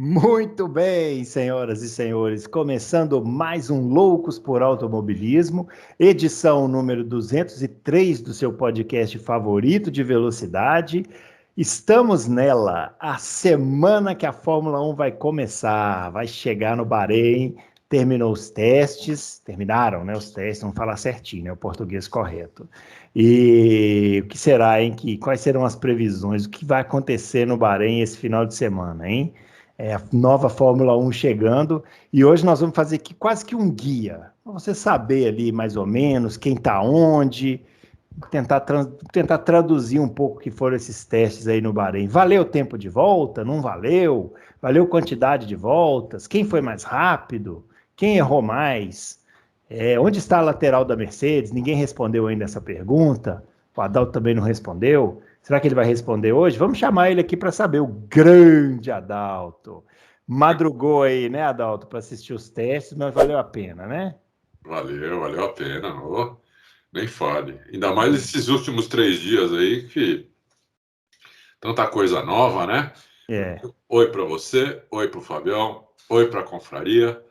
Muito bem, senhoras e senhores, começando mais um Loucos por Automobilismo, edição número 203 do seu podcast favorito de velocidade. Estamos nela, a semana que a Fórmula 1 vai começar, vai chegar no Bahrein, terminou os testes, terminaram, né, os testes, vamos falar certinho, né, o português correto. E o que será, hein? Quais serão as previsões? O que vai acontecer no Bahrein esse final de semana, hein? A nova Fórmula 1 chegando, e hoje nós vamos fazer aqui quase que um guia, para você saber ali mais ou menos quem está onde, tentar traduzir um pouco o que foram esses testes aí no Bahrein. Valeu o tempo de volta? Não valeu? Valeu quantidade de voltas? Quem foi mais rápido? Quem errou mais? Onde está a lateral da Mercedes? Ninguém respondeu ainda essa pergunta. O Adalto também não respondeu. Será que ele vai responder hoje? Vamos chamar ele aqui para saber, o grande Adalto. Madrugou aí, né, Adalto, para assistir os testes, mas valeu a pena, né? Valeu a pena. Oh, nem fale. Ainda mais esses últimos 3 dias aí, que tanta coisa nova, né? Oi para você, oi para o Fabião, oi para a confraria.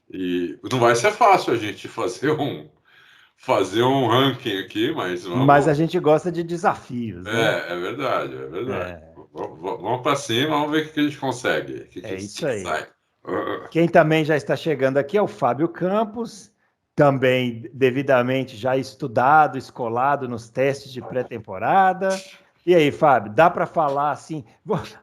E não vai ser fácil a gente fazer um ranking aqui, mas vamos... Mas a gente gosta de desafios, né? É verdade. Vamos para cima, vamos ver o que a gente consegue. Isso aí. Sai. Quem também já está chegando aqui é o Fábio Campos, também devidamente já estudado, escolado nos testes de pré-temporada. E aí, Fábio, dá para falar assim,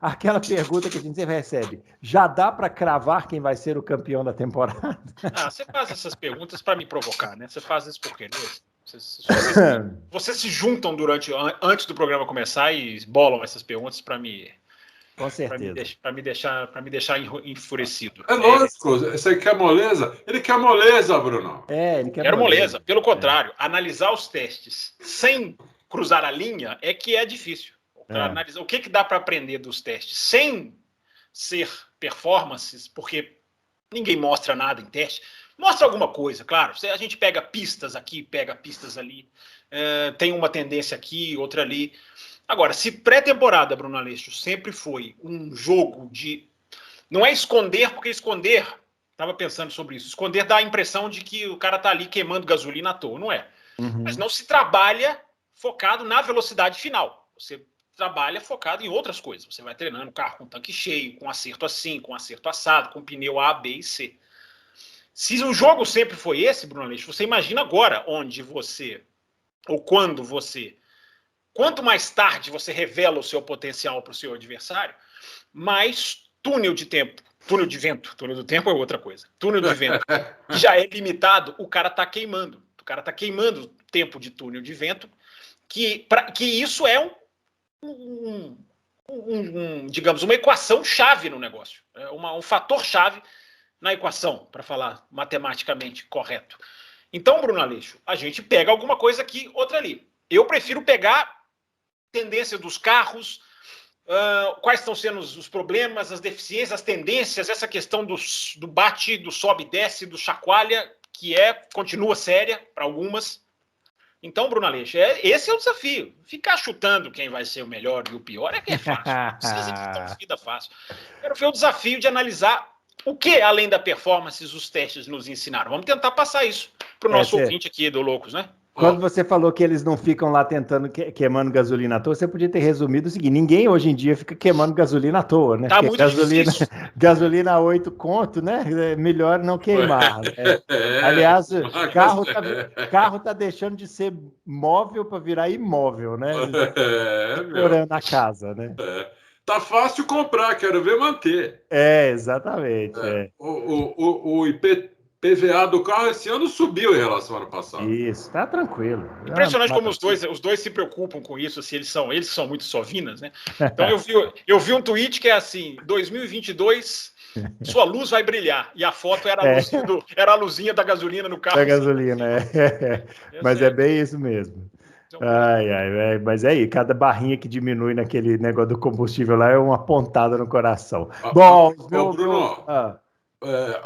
aquela pergunta que a gente sempre recebe, já dá para cravar quem vai ser o campeão da temporada? Você faz essas perguntas para me provocar, né? Você faz isso por quê? Vocês se juntam antes do programa começar e bolam essas perguntas para me... Com certeza. Para me deixar enfurecido. É lógico, você quer moleza? Ele quer moleza, Bruno. Ele quer Quero moleza. Pelo contrário, analisar os testes sem cruzar a linha é que é difícil. Para analisar o que dá para aprender dos testes sem ser performances, porque ninguém mostra nada em teste. Mostra alguma coisa, claro. A gente pega pistas aqui, pega pistas ali. Tem uma tendência aqui, outra ali. Agora, se pré-temporada, Bruno Aleixo, sempre foi um jogo de... Não é esconder, porque esconder... Estava pensando sobre isso. Esconder dá a impressão de que o cara está ali queimando gasolina à toa. Não é. Uhum. Mas não se trabalha focado na velocidade final. Você trabalha focado em outras coisas. Você vai treinando o carro com tanque cheio, com acerto assim, com acerto assado, com pneu A, B e C. Se o jogo sempre foi esse, Bruno Aleixo, você imagina agora onde você... Ou quando você... Quanto mais tarde você revela o seu potencial para o seu adversário, mais túnel de tempo, túnel de vento, túnel do tempo é outra coisa. Túnel de vento, que já é limitado, o cara está queimando. O cara está queimando tempo de túnel de vento, que isso é digamos, uma equação-chave no negócio. É um fator-chave na equação, para falar matematicamente correto. Então, Bruno Aleixo, a gente pega alguma coisa aqui, outra ali. Eu prefiro pegar tendência dos carros, quais estão sendo os problemas, as deficiências, as tendências, essa questão do bate, do sobe e desce, do chacoalha, que continua séria para algumas. Então, Bruno Aleixo, esse é o desafio. Ficar chutando quem vai ser o melhor e o pior é que é fácil. Não precisa de tão vida fácil. Quero ver o desafio de analisar o que, além da performance, os testes nos ensinaram. Vamos tentar passar isso para o nosso ouvinte aqui do Loucos, né? Quando você falou que eles não ficam lá tentando queimando gasolina à toa, você podia ter resumido o seguinte: ninguém hoje em dia fica queimando gasolina à toa, né? Tá porque muito difícil. Gasolina a 8 conto, né? É melhor não queimar. Aliás, carro tá deixando de ser móvel para virar imóvel, né? Morando na casa, né? Tá fácil comprar, quero ver manter. Exatamente. O IPVA do carro esse ano subiu em relação ao ano passado. Isso, tá tranquilo. Impressionante como os dois se preocupam com isso, assim, eles são muito sovinas, né? Então eu vi um tweet que é assim: 2022, sua luz vai brilhar. E a foto era a luzinha da gasolina no carro. Da gasolina, Mas é bem isso mesmo. Mas aí, cada barrinha que diminui naquele negócio do combustível lá é uma pontada no coração. Bruno,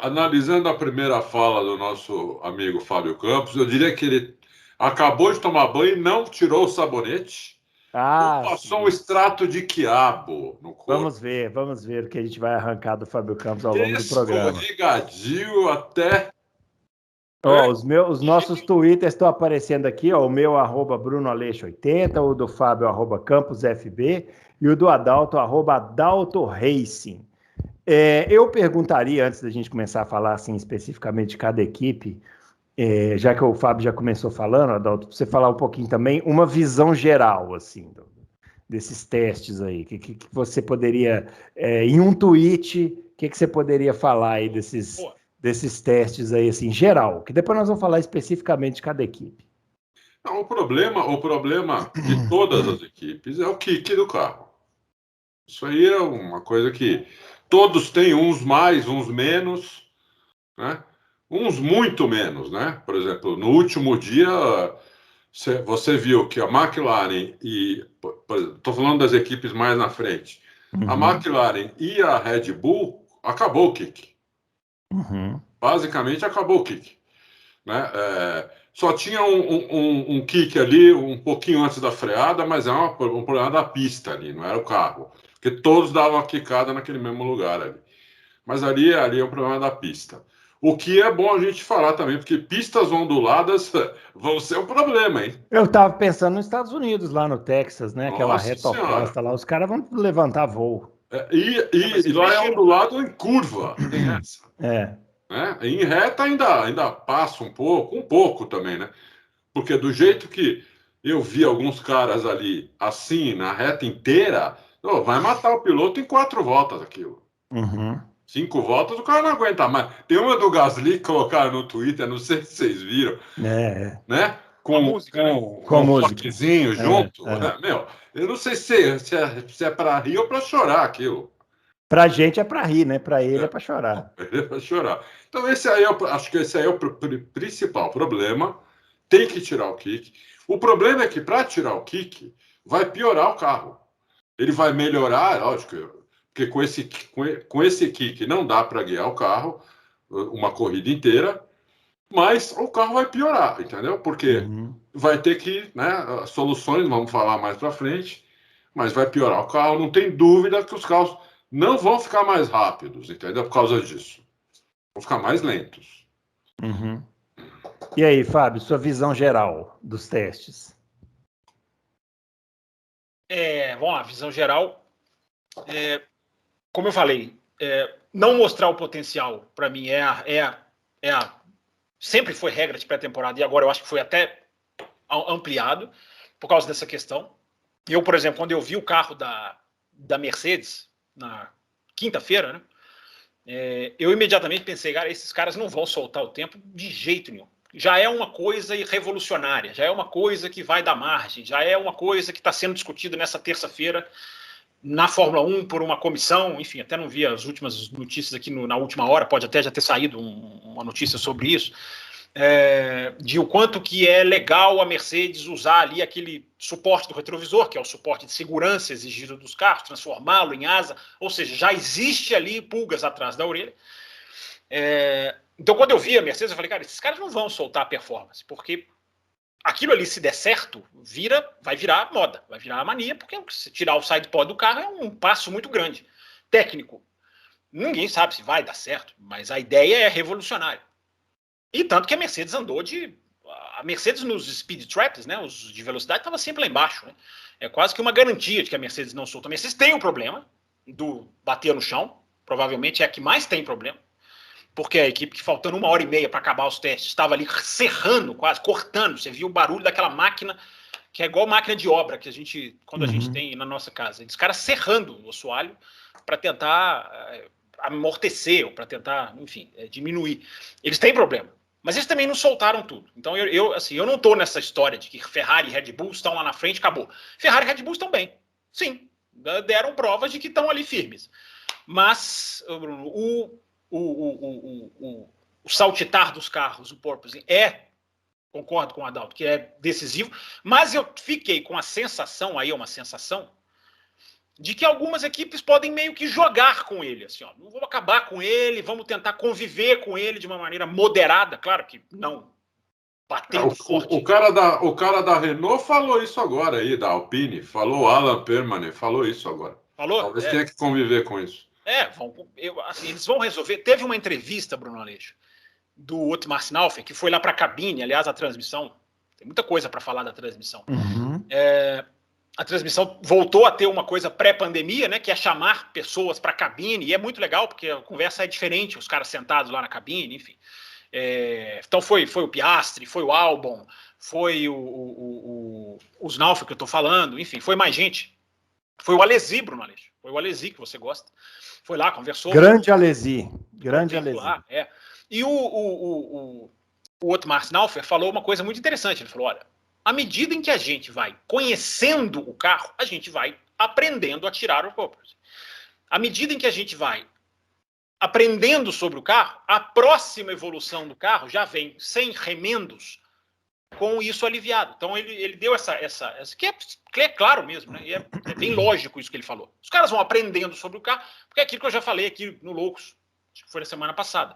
analisando a primeira fala do nosso amigo Fábio Campos, eu diria que ele acabou de tomar banho e não tirou o sabonete. Passou um extrato de quiabo no corpo. Vamos ver o que a gente vai arrancar do Fábio Campos ao longo do programa. Escorregadio até... Os nossos twitters estão aparecendo aqui, o meu @BrunoAleixo80, o do Fábio @CamposFB e o do Adalto @AdaltoRacing. Eu perguntaria, antes da gente começar a falar assim, especificamente de cada equipe, já que o Fábio já começou falando, Adalto, você falar um pouquinho também, uma visão geral, assim, desses testes aí. Que você poderia, em um tweet, o que você poderia falar aí desses testes aí, assim, geral? Que depois nós vamos falar especificamente de cada equipe. Não, o problema de todas as equipes é o kick do carro. Isso aí é uma coisa que todos têm, uns mais, uns menos, né? Uns muito menos, né? Por exemplo, no último dia, você viu que a McLaren estou falando das equipes mais na frente, a McLaren e a Red Bull, acabou o kick. Basicamente, acabou o kick. Né? Só tinha um kick ali, um pouquinho antes da freada, mas é um problema da pista ali, não era o carro. Porque todos davam a quicada naquele mesmo lugar ali. Mas ali é um problema da pista. O que é bom a gente falar também, porque pistas onduladas vão ser um problema, hein? Eu estava pensando nos Estados Unidos, lá no Texas, né? Aquela reta oposta lá, os caras vão levantar voo. E lá é ondulado em curva, tem essa. Né? Em reta ainda passa um pouco também, né? Porque do jeito que eu vi alguns caras ali, assim, na reta inteira, vai matar o piloto em 4 voltas aquilo. 5 voltas, o cara não aguenta mais. Tem uma do Gasly que colocaram no Twitter, não sei se vocês viram. Né? Com um toquezinho junto. Meu, eu não sei se é para rir ou para chorar aquilo. Pra gente é para rir, né? Para ele é para chorar. É para chorar. Então, acho que esse aí é o principal problema. Tem que tirar o kick. O problema é que para tirar o kick, vai piorar o carro. Ele vai melhorar, lógico, porque com esse kick não dá para guiar o carro uma corrida inteira, mas o carro vai piorar, entendeu? Porque vai ter que, né, soluções, vamos falar mais para frente, mas vai piorar o carro. Não tem dúvida que os carros não vão ficar mais rápidos, entendeu? Por causa disso. Vão ficar mais lentos. E aí, Fábio, sua visão geral dos testes? Vamos lá, visão geral. Como eu falei, não mostrar o potencial, para mim, sempre foi regra de pré-temporada, e agora eu acho que foi até ampliado por causa dessa questão. Eu, por exemplo, quando eu vi o carro da Mercedes, na quinta-feira, né, eu imediatamente pensei, cara, esses caras não vão soltar o tempo de jeito nenhum. Já é uma coisa revolucionária, já é uma coisa que vai dar margem, já é uma coisa que está sendo discutida nessa terça-feira na Fórmula 1 por uma comissão, enfim, até não vi as últimas notícias aqui na última hora, pode até já ter saído uma notícia sobre isso, de o quanto que é legal a Mercedes usar ali aquele suporte do retrovisor, que é o suporte de segurança exigido dos carros, transformá-lo em asa, ou seja, já existe ali pulgas atrás da orelha. Então, quando eu vi a Mercedes, eu falei, cara, esses caras não vão soltar a performance, porque aquilo ali, se der certo, vai virar moda, vai virar mania, porque se tirar o side pod do carro é um passo muito grande. Técnico, ninguém sabe se vai dar certo, mas a ideia é revolucionária. E tanto que a Mercedes andou a Mercedes nos speed traps, né, os de velocidade, estava sempre lá embaixo. Né? É quase que uma garantia de que a Mercedes não solta. A Mercedes tem um problema do bater no chão, provavelmente é a que mais tem problema, porque a equipe que faltando 1h30 para acabar os testes estava ali serrando, quase cortando. Você viu o barulho daquela máquina, que é igual máquina de obra que quando a gente tem na nossa casa. Os caras serrando o assoalho para tentar amortecer, ou para tentar, enfim, diminuir. Eles têm problema, mas eles também não soltaram tudo. Então eu não estou nessa história de que Ferrari e Red Bull estão lá na frente, acabou. Ferrari e Red Bull estão bem, sim, deram provas de que estão ali firmes. Mas, Bruno, o saltitar dos carros, o porpoising, concordo com o Adalto, que é decisivo, mas eu fiquei com a sensação, aí é uma sensação, de que algumas equipes podem meio que jogar com ele, assim, ó, não vamos acabar com ele, vamos tentar conviver com ele de uma maneira moderada, claro que não batendo forte. O cara da Renault falou isso agora aí, da Alpine, falou, Alan Permane, falou isso agora. Falou? Talvez tenha que conviver com isso. Assim, eles vão resolver. Teve uma entrevista, Bruno Aleixo, do Otmar Snaufer, que foi lá para a cabine, aliás, a transmissão, tem muita coisa para falar da transmissão. A transmissão voltou a ter uma coisa pré-pandemia, né, que é chamar pessoas para a cabine, e é muito legal, porque a conversa é diferente, os caras sentados lá na cabine, enfim. Então foi o Piastri, foi o Albon, foi o Snaufer que eu estou falando, enfim, foi mais gente. Foi o Alesi, Bruno Aleixo, foi o Alesi que você gosta. Foi lá, conversou. Grande Alesi, grande Alesi. E o Otmar Snaufer falou uma coisa muito interessante, ele falou, olha, à medida em que a gente vai conhecendo o carro, a gente vai aprendendo a tirar o porpoise. À medida em que a gente vai aprendendo sobre o carro, a próxima evolução do carro já vem sem remendos, com isso aliviado. Então ele deu essa que é claro mesmo, né? E é bem lógico isso que ele falou. Os caras vão aprendendo sobre o carro, porque é aquilo que eu já falei aqui no Loucos, acho que foi na semana passada.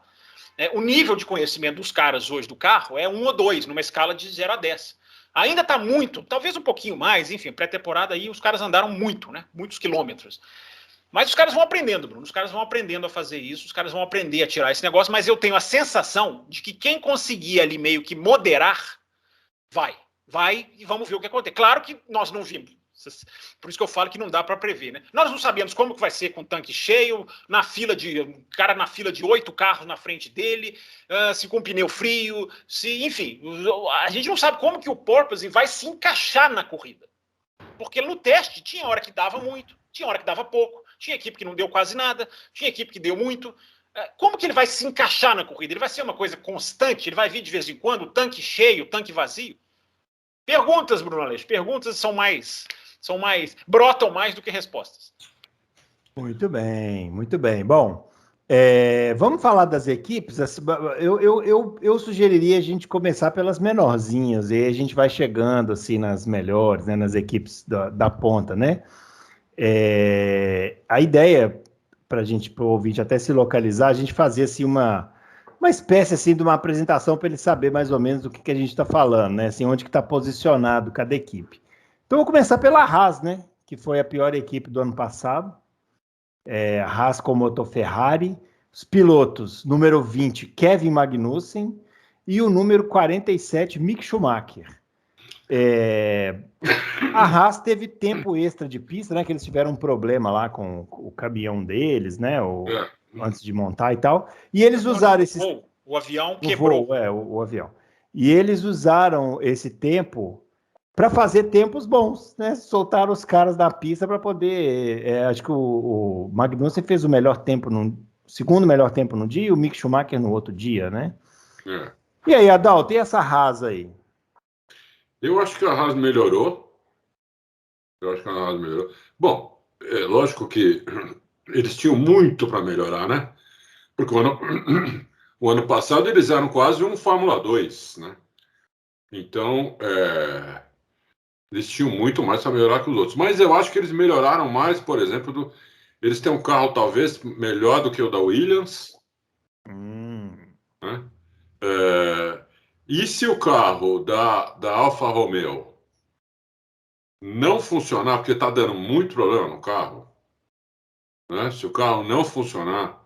O nível de conhecimento dos caras hoje do carro é 1 ou 2, numa escala de 0 a 10. Ainda está muito, talvez um pouquinho mais, enfim, pré-temporada aí os caras andaram muito, né? Muitos quilômetros. Mas os caras vão aprendendo, Bruno, os caras vão aprendendo a fazer isso, os caras vão aprender a tirar esse negócio, mas eu tenho a sensação de que quem conseguir ali meio que moderar, vai e vamos ver o que acontece. Claro que nós não vimos, por isso que eu falo que não dá para prever, né? Nós não sabemos como que vai ser com o tanque cheio, um cara na fila de 8 carros na frente dele, se com pneu frio, enfim, a gente não sabe como que o porpoise vai se encaixar na corrida. Porque no teste tinha hora que dava muito, tinha hora que dava pouco, tinha equipe que não deu quase nada, tinha equipe que deu muito. Como que ele vai se encaixar na corrida? Ele vai ser uma coisa constante? Ele vai vir de vez em quando, tanque cheio, tanque vazio? Perguntas, Bruno Aleixo, perguntas brotam mais do que respostas. Muito bem, muito bem. Bom, vamos falar das equipes. Eu sugeriria a gente começar pelas menorzinhas, e aí a gente vai chegando assim nas melhores, né, nas equipes da ponta, né? A ideia, para o ouvinte até se localizar, a gente fazer assim uma espécie assim, de uma apresentação para ele saber mais ou menos do que a gente está falando, né? Assim, onde que está posicionado cada equipe. Então, eu vou começar pela Haas, né? Que foi a pior equipe do ano passado. A Haas com motor Ferrari. Os pilotos, número 20, Kevin Magnussen. E o número 47, Mick Schumacher. A Haas teve tempo extra de pista, né? Que eles tiveram um problema lá com o caminhão deles, né? Antes de montar e tal. E eles usaram esses... O avião quebrou. O avião. E eles usaram esse tempo para fazer tempos bons, né? Soltaram os caras da pista para poder... acho que o Magnussen fez o melhor tempo, segundo melhor tempo no dia, e o Mick Schumacher no outro dia, né? E aí, Adalto, e essa Haas aí? Eu acho que a Haas melhorou. Bom, é lógico que eles tinham muito para melhorar, né? Porque o ano passado eles eram quase um Fórmula 2, né? Então, eles tinham muito mais para melhorar que os outros. Mas eu acho que eles melhoraram mais, por exemplo, eles têm um carro talvez melhor do que o da Williams. Né? E se o carro da Alfa Romeo não funcionar, porque está dando muito problema no carro, né? Se o carro não funcionar,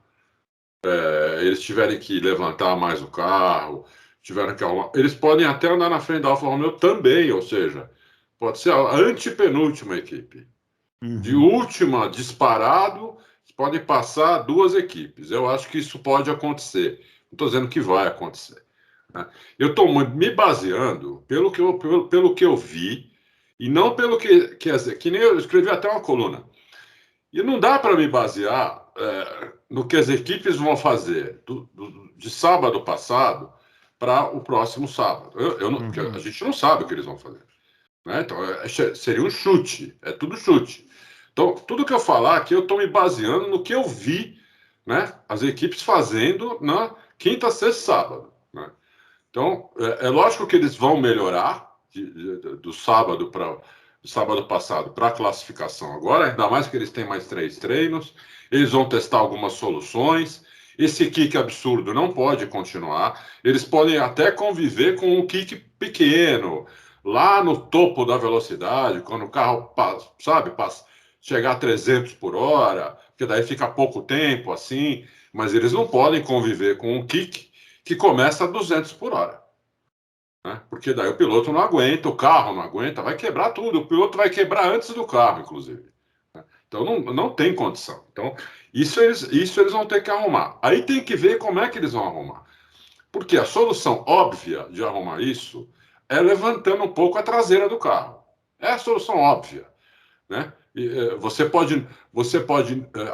eles tiverem que levantar mais o carro, tiveram que arrumar, eles podem até andar na frente da Alfa Romeo também, ou seja, pode ser a antepenúltima equipe. De última, disparado, podem passar 2 equipes. Eu acho que isso pode acontecer. Não estou dizendo que vai acontecer. Né? Eu estou me baseando pelo que eu vi, e não pelo que nem eu escrevi até uma coluna. E não dá para me basear no que as equipes vão fazer de sábado passado para o próximo sábado. Porque a gente não sabe o que eles vão fazer. Né? Então, seria um chute. É tudo chute. Então, tudo que eu falar aqui, eu estou me baseando no que eu vi, né, as equipes fazendo na quinta, sexta e sábado. Né? Então, é lógico que eles vão melhorar do sábado passado para a classificação agora, ainda mais que eles têm mais 3 treinos, eles vão testar algumas soluções, Esse kick absurdo não pode continuar. Eles podem até conviver com um kick pequeno, lá no topo da velocidade, quando o carro, chegar a 300 por hora, porque daí fica pouco tempo assim, mas eles não podem conviver com um kick que começa a 200 por hora. Né? Porque daí o piloto não aguenta, o carro não aguenta, vai quebrar tudo. O piloto vai quebrar antes do carro, inclusive. Então não tem condição. Então, isso eles vão ter que arrumar. Aí tem que ver como é que eles vão arrumar. Porque a solução óbvia de arrumar isso é levantando um pouco a traseira do carro. É a solução óbvia. Né? Você pode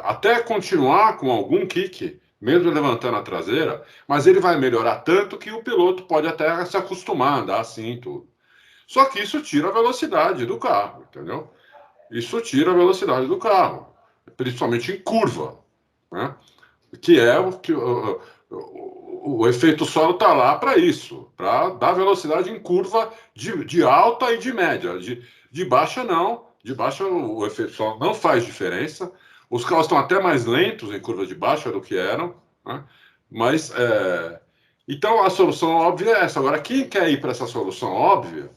até continuar com algum kick, mesmo levantando a traseira, mas ele vai melhorar tanto que o piloto pode até se acostumar a andar assim tudo. Só que isso tira a velocidade do carro, entendeu? Isso tira a velocidade do carro, principalmente em curva, né? Que é o efeito solo está lá para isso, para dar velocidade em curva de alta e de média. De baixa, não. De baixa, o efeito solo não faz diferença. Os carros estão até mais lentos em curva de baixa do que eram, né? Mas, então, a solução óbvia é essa. Agora, quem quer ir para essa solução óbvia,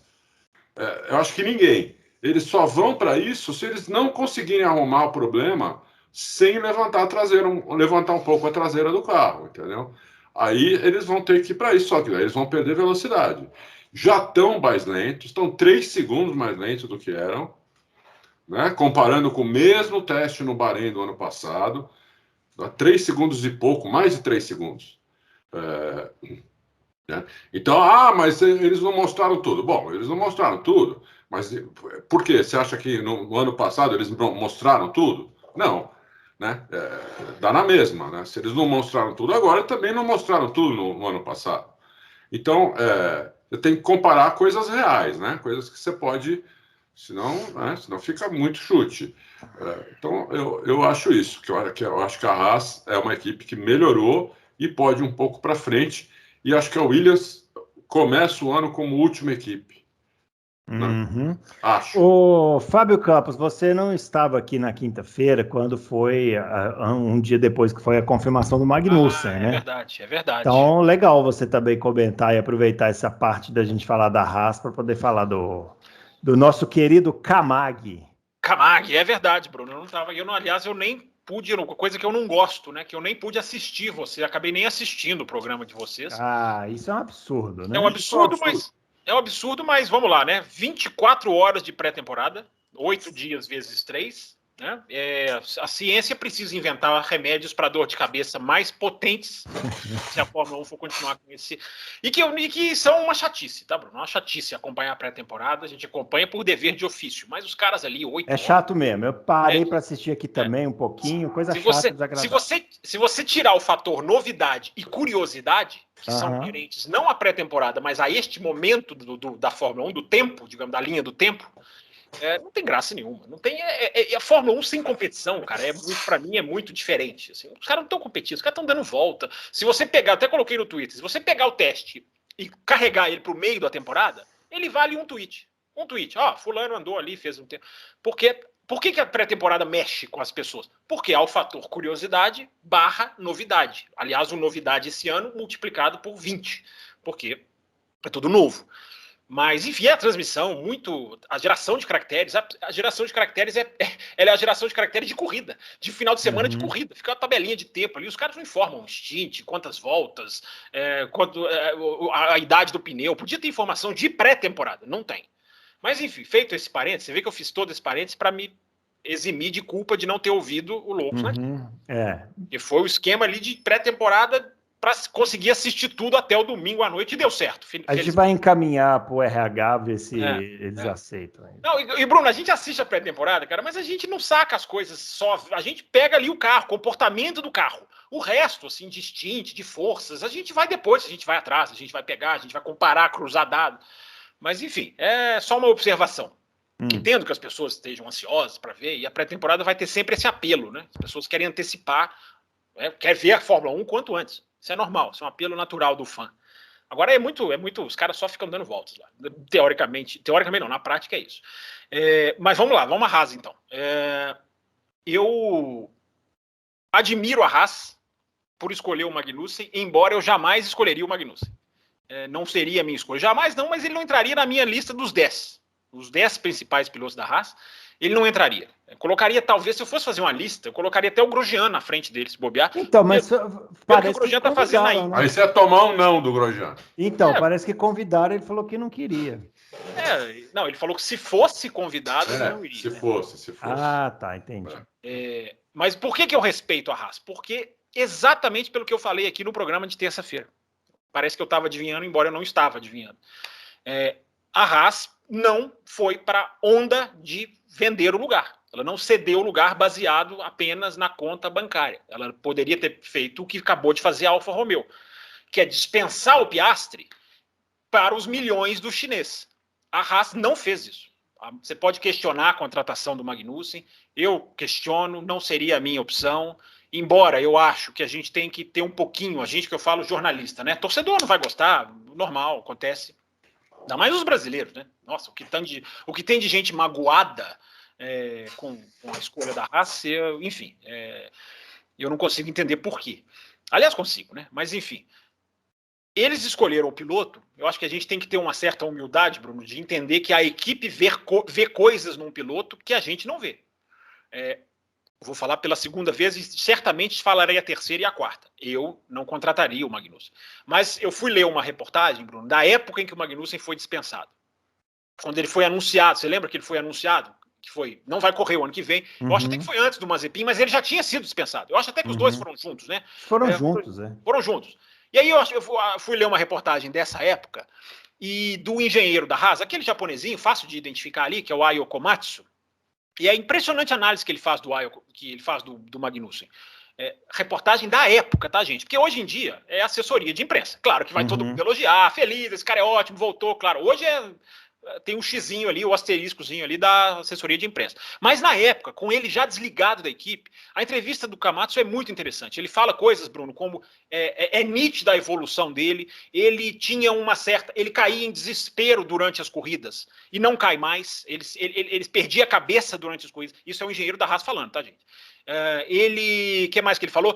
eu acho que ninguém. Eles só vão para isso se eles não conseguirem arrumar o problema sem levantar a traseira, levantar um pouco a traseira do carro, entendeu? Aí eles vão ter que ir para isso, só que daí eles vão perder velocidade. Já estão mais lentos, estão 3 segundos mais lentos do que eram, né? Comparando com o mesmo teste no Bahrein do ano passado, 3 segundos e pouco, mais de 3 segundos. Né? Então, mas eles não mostraram tudo. Bom, eles não mostraram tudo, mas por quê? Você acha que no ano passado eles mostraram tudo? Não, né? Dá na mesma, né? Se eles não mostraram tudo agora, também não mostraram tudo no ano passado. Então, você tem que comparar coisas reais, né? Coisas que você pode, senão fica muito chute. Então, eu acho isso, que eu acho que a Haas é uma equipe que melhorou e pode ir um pouco para frente. E acho que a Williams começa o ano como última equipe. Uhum. Acho. Ô, Fábio Campos, você não estava aqui na quinta-feira quando foi um dia depois que foi a confirmação do Magnussen, né? É verdade, é verdade. Então, legal você também comentar e aproveitar essa parte da gente falar da Haas para poder falar do nosso querido Kamagi. Kamagi, é verdade, Bruno. Eu não estava, aliás, eu nem pude, coisa que eu não gosto, né? Que eu nem pude assistir acabei nem assistindo o programa de vocês. Isso é um absurdo, né? É um absurdo, mas vamos lá, né? 24 horas de pré-temporada, 8 dias vezes 3, né? A ciência precisa inventar remédios para dor de cabeça mais potentes, se a Fórmula 1 for continuar com esse. E que são uma chatice, tá, Bruno? Uma chatice acompanhar a pré-temporada, a gente acompanha por dever de ofício, mas os caras ali, 8 horas. É chato mesmo, eu parei para assistir aqui também um pouquinho, coisa chata, desagradável. Se você tirar o fator novidade e curiosidade, que são inerentes não à pré-temporada, mas a este momento da Fórmula 1, do tempo, digamos, da linha do tempo, não tem graça nenhuma. Não tem, a Fórmula 1 sem competição, cara, para mim é muito diferente. Assim, os caras não estão competindo, os caras estão dando volta. Se você pegar, até coloquei no Twitter, se você pegar o teste e carregar ele para o meio da temporada, ele vale um tweet. Um tweet. Fulano andou ali, fez um tempo. Por que a pré-temporada mexe com as pessoas? Porque há o fator curiosidade / novidade. Aliás, o novidade esse ano multiplicado por 20. Porque é tudo novo. Mas, enfim, a transmissão, a geração de caracteres, a geração de caracteres ela é a geração de caracteres de corrida, de final de semana de corrida. Fica uma tabelinha de tempo ali, os caras não informam stint, quantas voltas, a idade do pneu. Podia ter informação de pré-temporada, não tem. Mas, enfim, feito esse parênteses, você vê que eu fiz todo esse parênteses para me eximir de culpa de não ter ouvido o Loucos, né? Que foi o esquema ali de pré-temporada para conseguir assistir tudo até o domingo à noite e deu certo. A gente vai encaminhar para o RH ver se eles aceitam. Não, e Bruno, a gente assiste a pré-temporada, cara, mas a gente não saca as coisas só. A gente pega ali o carro, comportamento do carro. O resto, assim, de stint, de forças, a gente vai depois, a gente vai atrás, a gente vai pegar, a gente vai comparar, cruzar dados. Mas, enfim, é só uma observação. Entendo que as pessoas estejam ansiosas para ver, e a pré-temporada vai ter sempre esse apelo, né? As pessoas querem antecipar, quer ver a Fórmula 1 quanto antes. Isso é normal, isso é um apelo natural do fã. Agora é muito, os caras só ficam dando voltas lá. Teoricamente não, na prática é isso. Mas vamos lá, vamos à Haas então. Eu admiro a Haas por escolher o Magnussen, embora eu jamais escolheria o Magnussen. Não seria a minha escolha. Jamais não, mas ele não entraria na minha lista dos 10. Os 10 principais pilotos da Haas, ele não entraria. Eu colocaria, talvez, se eu fosse fazer uma lista, eu colocaria até o Grosjean na frente dele, se bobear. Então, mas parece que o Grosjean está fazendo aí. Aí você ia tomar um não do Grosjean. Então, parece que convidaram, ele falou que não queria. Não, ele falou que se fosse convidado, ele não iria. Se fosse. Ah, tá, entendi. Mas por que eu respeito a Haas? Porque exatamente pelo que eu falei aqui no programa de terça-feira. Parece que eu estava adivinhando, embora eu não estava adivinhando. A Haas não foi para a onda de vender o lugar. Ela não cedeu o lugar baseado apenas na conta bancária. Ela poderia ter feito o que acabou de fazer a Alfa Romeo, que é dispensar o Piastri para os milhões do chinês. A Haas não fez isso. Você pode questionar a contratação do Magnussen, eu questiono, não seria a minha opção, embora eu acho que a gente tem que ter um pouquinho, a gente que eu falo jornalista, né? Torcedor não vai gostar, normal, acontece. Ainda mais os brasileiros, né? Nossa, o que tem de gente magoada com a escolha da Haas, enfim, eu não consigo entender por quê. Aliás, consigo, né? Mas enfim. Eles escolheram o piloto, eu acho que a gente tem que ter uma certa humildade, Bruno, de entender que a equipe vê coisas num piloto que a gente não vê. Vou falar pela segunda vez e certamente falarei a terceira e a quarta. Eu não contrataria o Magnussen. Mas eu fui ler uma reportagem, Bruno, da época em que o Magnussen foi dispensado. Quando ele foi anunciado, você lembra que ele foi anunciado? Que foi, não vai correr o ano que vem. Uhum. Eu acho até que foi antes do Mazepin, mas ele já tinha sido dispensado. Eu acho até que os dois foram juntos, né? Foram juntos. Foram juntos. E aí eu fui ler uma reportagem dessa época e do engenheiro da Haas, aquele japonesinho, fácil de identificar ali, que é o Ayo Komatsu. E é impressionante a análise que ele faz do Magnussen. Reportagem da época, tá, gente? Porque hoje em dia é assessoria de imprensa. Claro que vai todo mundo elogiar, feliz, esse cara é ótimo, voltou. Claro, hoje tem um xizinho ali, o asteriscozinho ali da assessoria de imprensa. Mas na época, com ele já desligado da equipe, a entrevista do Komatsu é muito interessante. Ele fala coisas, Bruno, como é nítida a evolução dele, ele tinha ele caía em desespero durante as corridas e não cai mais, ele perdia a cabeça durante as corridas. Isso é o engenheiro da Haas falando, tá, gente? O que mais que ele falou?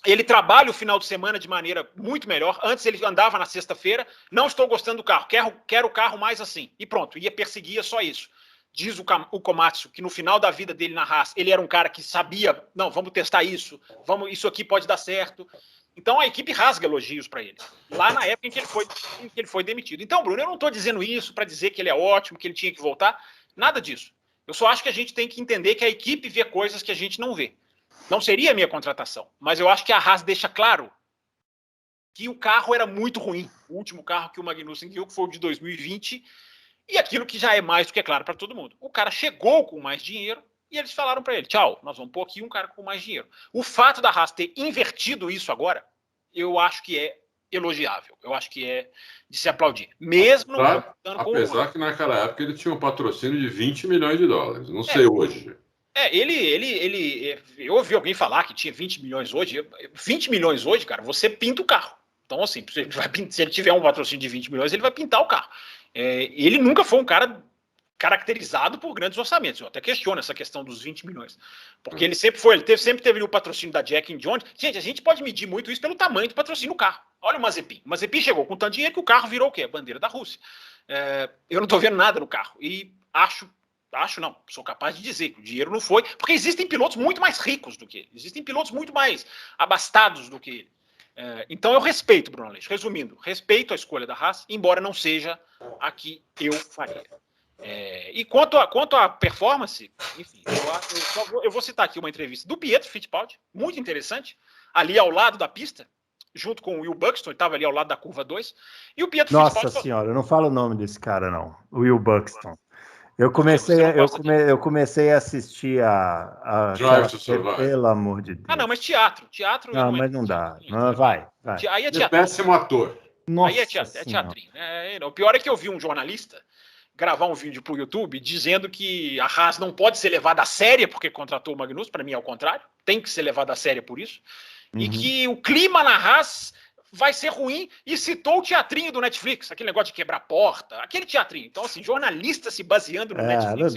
Ele trabalha o final de semana de maneira muito melhor. Antes ele andava na sexta-feira, não estou gostando do carro, quero o carro mais assim. E pronto, perseguia só isso. Diz o Komatsu que no final da vida dele na Haas, ele era um cara que sabia, não, vamos testar isso, isso aqui pode dar certo. Então a equipe rasga elogios para ele, lá na época em que ele foi demitido. Então, Bruno, eu não estou dizendo isso para dizer que ele é ótimo, que ele tinha que voltar, nada disso. Eu só acho que a gente tem que entender que a equipe vê coisas que a gente não vê. Não seria a minha contratação, mas eu acho que a Haas deixa claro que o carro era muito ruim. O último carro que o Magnussen guiou, que foi o de 2020, e aquilo que já é mais do que claro para todo mundo. O cara chegou com mais dinheiro e eles falaram para ele, tchau, nós vamos pôr aqui um cara com mais dinheiro. O fato da Haas ter invertido isso agora, eu acho que é elogiável. Eu acho que é de se aplaudir. Mesmo apesar que naquela época ele tinha um patrocínio de 20 milhões de dólares. Não sei hoje. Eu ouvi alguém falar que tinha 20 milhões hoje. 20 milhões hoje, cara, você pinta o carro. Então, assim, se ele tiver um patrocínio de 20 milhões, ele vai pintar o carro. Ele nunca foi um cara caracterizado por grandes orçamentos. Eu até questiono essa questão dos 20 milhões. Porque ele sempre teve o patrocínio da Jack and Jones. Gente, a gente pode medir muito isso pelo tamanho do patrocínio do carro. Olha o Mazepin. O Mazepin chegou com tanto dinheiro que o carro virou o quê? A bandeira da Rússia. Eu não estou vendo nada no carro. E não, sou capaz de dizer que o dinheiro não foi, porque existem pilotos muito mais ricos do que ele, existem pilotos muito mais abastados do que ele. Então eu respeito, Bruno Aleixo, resumindo, respeito a escolha da Haas, embora não seja a que eu faria. E quanto à performance, enfim, eu vou citar aqui uma entrevista do Pietro Fittipaldi, muito interessante, ali ao lado da pista, junto com o Will Buxton, ele estava ali ao lado da curva 2, e o Pietro Nossa Fittipaldi... senhora, eu não falo o nome desse cara, não, o Will Buxton. Eu comecei a assistir a Drive to Survive. Pelo amor de Deus. Não, mas teatro. Não, mas não dá. Não, vai. Aí é teatro. Péssimo ator. Nossa, aí é teatrinho. O pior é que eu vi um jornalista gravar um vídeo pro YouTube dizendo que a Haas não pode ser levada a séria porque contratou o Magnussen. Para mim é o contrário. Tem que ser levada a séria por isso. E que o clima na Haas vai ser ruim, e citou o teatrinho do Netflix, aquele negócio de quebrar porta, aquele teatrinho. Então, assim, jornalista se baseando no Netflix,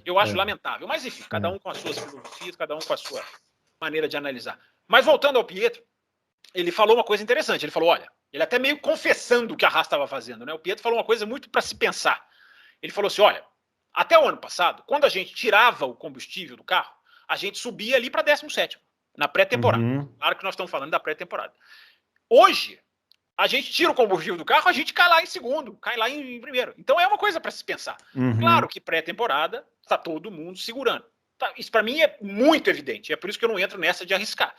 eu acho lamentável. Mas, enfim, cada um com as suas filosofias, cada um com a sua maneira de analisar. Mas voltando ao Pietro, ele falou uma coisa interessante. Ele falou, olha, ele até meio confessando o que a Haas estava fazendo, né? O Pietro falou uma coisa muito para se pensar. Ele falou assim, olha, até o ano passado, quando a gente tirava o combustível do carro, a gente subia ali para 17º, na pré-temporada. Claro que nós estamos falando da pré-temporada. Hoje, a gente tira o combustível do carro, a gente cai lá em segundo, cai lá em primeiro. Então é uma coisa para se pensar. Claro que pré-temporada está todo mundo segurando. Tá, isso para mim é muito evidente. É por isso que eu não entro nessa de arriscar.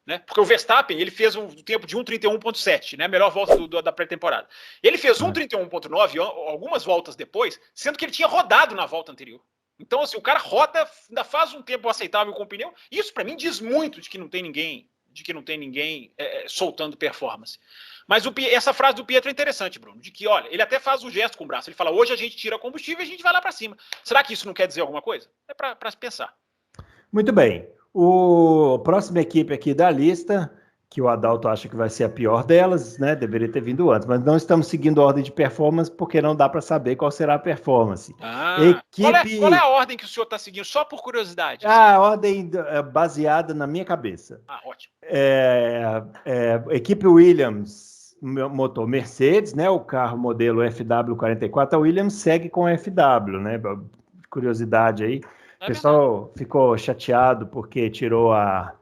Né? Porque o Verstappen ele fez um tempo de 1:31.7, né? Melhor volta da pré-temporada. Ele fez 1:31.9 algumas voltas depois, sendo que ele tinha rodado na volta anterior. Então, assim, o cara roda, ainda faz um tempo aceitável com o pneu. Isso, para mim, diz muito de que não tem ninguém, soltando performance. Mas essa frase do Pietro é interessante, Bruno, de que, olha, ele até faz um gesto com o braço. Ele fala, hoje a gente tira combustível e a gente vai lá para cima. Será que isso não quer dizer alguma coisa? É para se pensar. Muito bem. A próxima equipe aqui da lista, que o Adalto acha que vai ser a pior delas, né? Deveria ter vindo antes, mas não estamos seguindo a ordem de performance porque não dá para saber qual será a performance. Qual é a ordem que o senhor está seguindo? Só por curiosidade. A ordem baseada na minha cabeça. Ótimo. Equipe Williams, motor Mercedes, né? O carro modelo FW44, a Williams segue com o FW, né? Curiosidade aí. O pessoal ficou chateado porque tirou a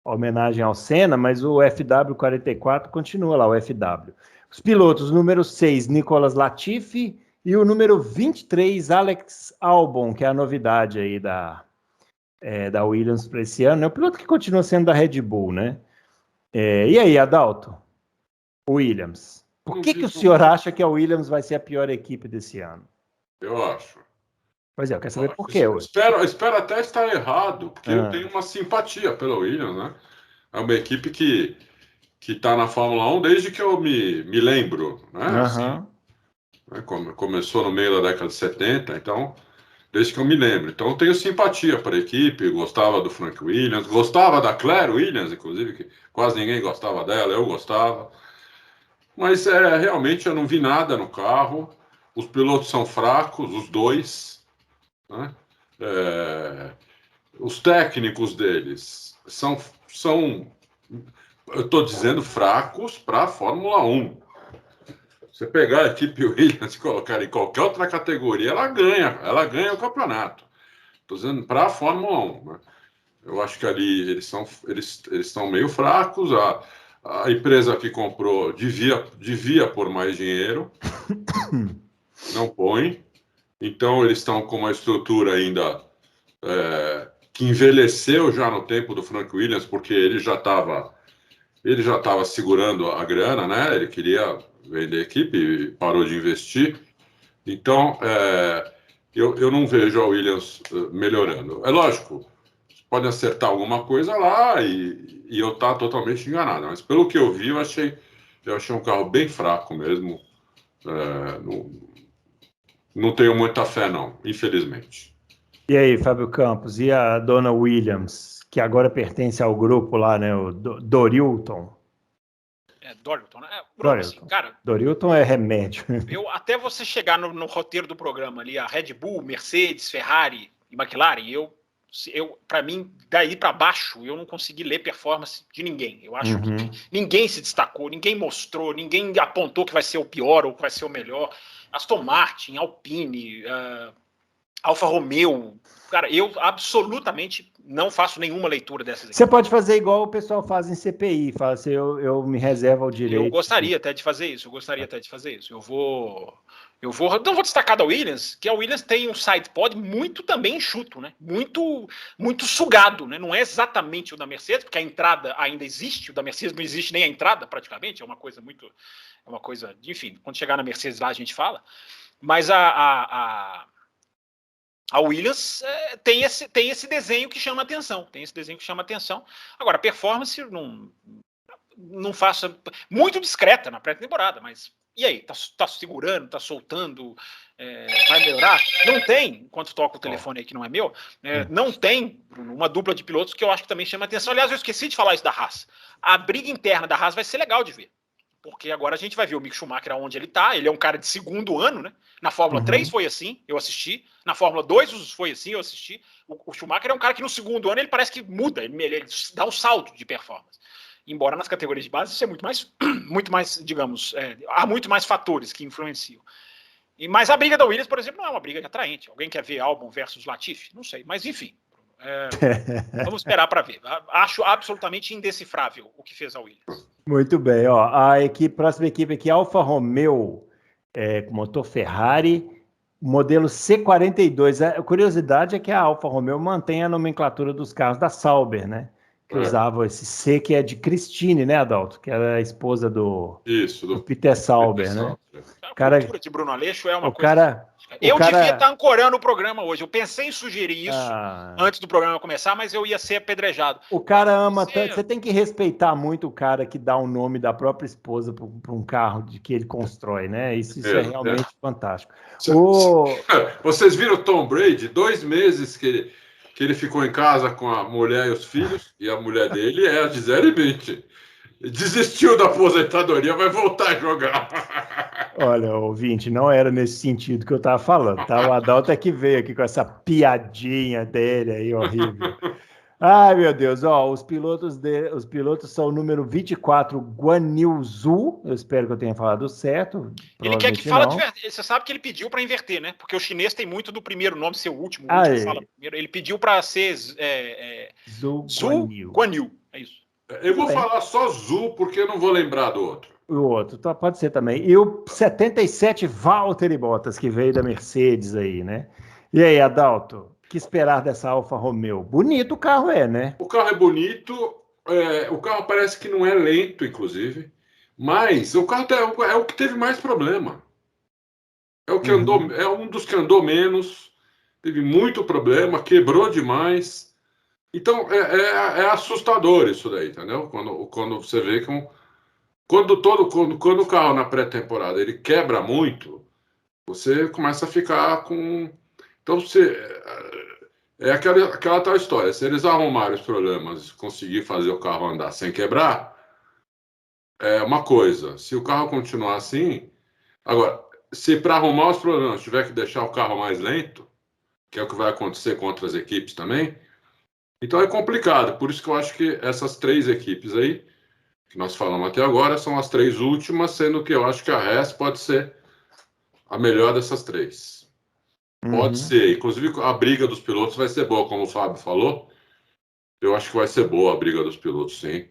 homenagem ao Senna, mas o FW44 continua lá, o FW. Os pilotos, número 6, Nicolas Latifi, e o número 23, Alex Albon, que é a novidade aí da Williams para esse ano. É o piloto que continua sendo da Red Bull, né? E aí, Adalto? Williams. Por que o senhor acha que a Williams vai ser a pior equipe desse ano? Eu acho. Pois é, eu quero saber por quê hoje. Espero até estar errado, porque eu tenho uma simpatia pela Williams, né? É uma equipe que está na Fórmula 1 desde que eu me lembro, né? Assim, né? Começou no meio da década de 70, então, desde que eu me lembro. Então, eu tenho simpatia para a equipe, gostava do Frank Williams, gostava da Claire Williams, inclusive, que quase ninguém gostava dela, eu gostava. Mas, realmente, eu não vi nada no carro. Os pilotos são fracos, os dois. Né? Os técnicos deles são eu estou dizendo fracos para a Fórmula 1. Você pegar a equipe Williams e colocar em qualquer outra categoria, ela ganha o campeonato. Estou dizendo para a Fórmula 1. Né? Eu acho que ali eles estão meio fracos. A empresa que comprou devia pôr mais dinheiro, não põe. Então, eles estão com uma estrutura ainda que envelheceu já no tempo do Frank Williams, porque ele já estava segurando a grana, né? Ele queria vender a equipe e parou de investir. Então, eu não vejo a Williams melhorando. É lógico, pode acertar alguma coisa lá e eu estar totalmente enganado. Mas pelo que eu vi, eu achei um carro bem fraco mesmo. Não tenho muita fé, não, infelizmente. E aí, Fábio Campos, e a dona Williams, que agora pertence ao grupo lá, né, o Dorilton? Dorilton, né? Bruno, assim, cara, Dorilton é remédio. Até você chegar no roteiro do programa ali, a Red Bull, Mercedes, Ferrari e McLaren, para mim, daí para baixo, eu não consegui ler performance de ninguém. Eu acho que ninguém se destacou, ninguém mostrou, ninguém apontou que vai ser o pior ou que vai ser o melhor. Aston Martin, Alpine, Alfa Romeo. Cara, eu absolutamente não faço nenhuma leitura dessas aqui. Você pode fazer igual o pessoal faz em CPI, fala assim, eu me reservo ao direito. Eu gostaria até de fazer isso, Eu não vou destacar da Williams, que a Williams tem um sidepod muito também enxuto, né? Muito sugado, né? Não é exatamente o da Mercedes, porque a entrada ainda existe, o da Mercedes não existe nem a entrada praticamente, é uma coisa, enfim, quando chegar na Mercedes lá a gente fala, mas a Williams tem esse desenho que chama atenção, Agora, a performance não faça muito discreta na pré-temporada, mas e aí? Tá segurando, tá soltando, vai melhorar? Não tem, enquanto toca o telefone aí que não é meu, não tem uma dupla de pilotos que eu acho que também chama atenção. Aliás, eu esqueci de falar isso da Haas. A briga interna da Haas vai ser legal de ver, porque agora a gente vai ver o Mick Schumacher aonde ele tá. Ele é um cara de segundo ano, né? Na Fórmula 3 foi assim, eu assisti. Na Fórmula 2 foi assim, eu assisti. O Schumacher é um cara que no segundo ano ele parece que muda, ele dá um salto de performance. Embora nas categorias de base isso é muito mais, digamos, há muito mais fatores que influenciam. Mas a briga da Williams, por exemplo, não é uma briga atraente. Alguém quer ver Albon versus Latifi? Não sei, mas enfim. Vamos esperar para ver. Acho absolutamente indecifrável o que fez a Williams. Muito bem, ó. Próxima equipe aqui, Alfa Romeo, com motor Ferrari, modelo C42. A curiosidade é que a Alfa Romeo mantém a nomenclatura dos carros da Sauber, né? Que usava esse C, que é de Christine, né, Adalto? Que era a esposa do Peter Sauber, né? A cultura de Bruno Aleixo é uma coisa... Eu devia estar ancorando o programa hoje. Eu pensei em sugerir isso antes do programa começar, mas eu ia ser apedrejado. O cara ama tanto. Você tem que respeitar muito o cara que dá o nome da própria esposa para um carro que ele constrói, né? Isso é realmente fantástico. Vocês viram o Tom Brady? 2 meses que ele ficou em casa com a mulher e os filhos, e a mulher dele é a Gisele Bündchen. Desistiu da aposentadoria, vai voltar a jogar. Olha, ouvinte, não era nesse sentido que eu estava falando, tá? O Adalto é que veio aqui com essa piadinha dele aí, horrível. Ai, meu Deus, ó, os pilotos são o número 24, Guan Yu Zhu, eu espero que eu tenha falado certo. Ele quer que fale de... Você sabe que ele pediu para inverter, né? Porque o chinês tem muito do primeiro nome ser o último, fala primeiro. Ele pediu para ser Zhu Guan Yu, é isso. Eu vou falar só Zhu, porque eu não vou lembrar do outro. O outro, pode ser também. E o 77, Valtteri Bottas, que veio da Mercedes aí, né? E aí, Adalto, o que esperar dessa Alfa Romeo? Bonito o carro né? O carro é bonito, o carro parece que não é lento, inclusive, mas o carro é o que teve mais problema. É o que andou, é um dos que andou menos, teve muito problema, quebrou demais. Então, é assustador isso daí, entendeu? Quando você vê que quando o carro na pré-temporada ele quebra muito, você começa a ficar com... Então, é aquela tal história. Se eles arrumarem os problemas e conseguir fazer o carro andar sem quebrar, é uma coisa. Se o carro continuar assim... Agora, se para arrumar os problemas tiver que deixar o carro mais lento, que é o que vai acontecer com outras equipes também, então é complicado. Por isso que eu acho que essas 3 equipes aí, que nós falamos até agora, são as 3 últimas, sendo que eu acho que a Haas pode ser a melhor dessas 3. Pode ser. Inclusive, a briga dos pilotos vai ser boa, como o Fábio falou. Eu acho que vai ser boa a briga dos pilotos, sim.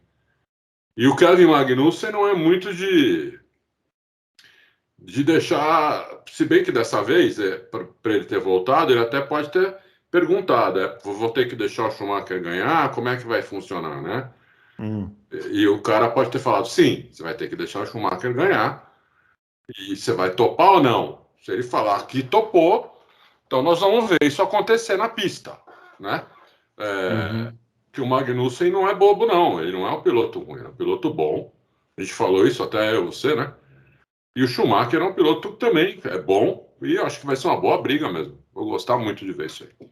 E o Kevin Magnussen não é muito de deixar... Se bem que dessa vez, para ele ter voltado, ele até pode ter perguntado, vou ter que deixar o Schumacher ganhar, como é que vai funcionar, né? E o cara pode ter falado, sim, você vai ter que deixar o Schumacher ganhar, e você vai topar ou não? Se ele falar que topou, então nós vamos ver isso acontecer na pista, né? Que o Magnussen não é bobo, não, ele não é um piloto ruim, é um piloto bom, a gente falou isso até você, né? E o Schumacher é um piloto que também é bom, e eu acho que vai ser uma boa briga mesmo, vou gostar muito de ver isso aí.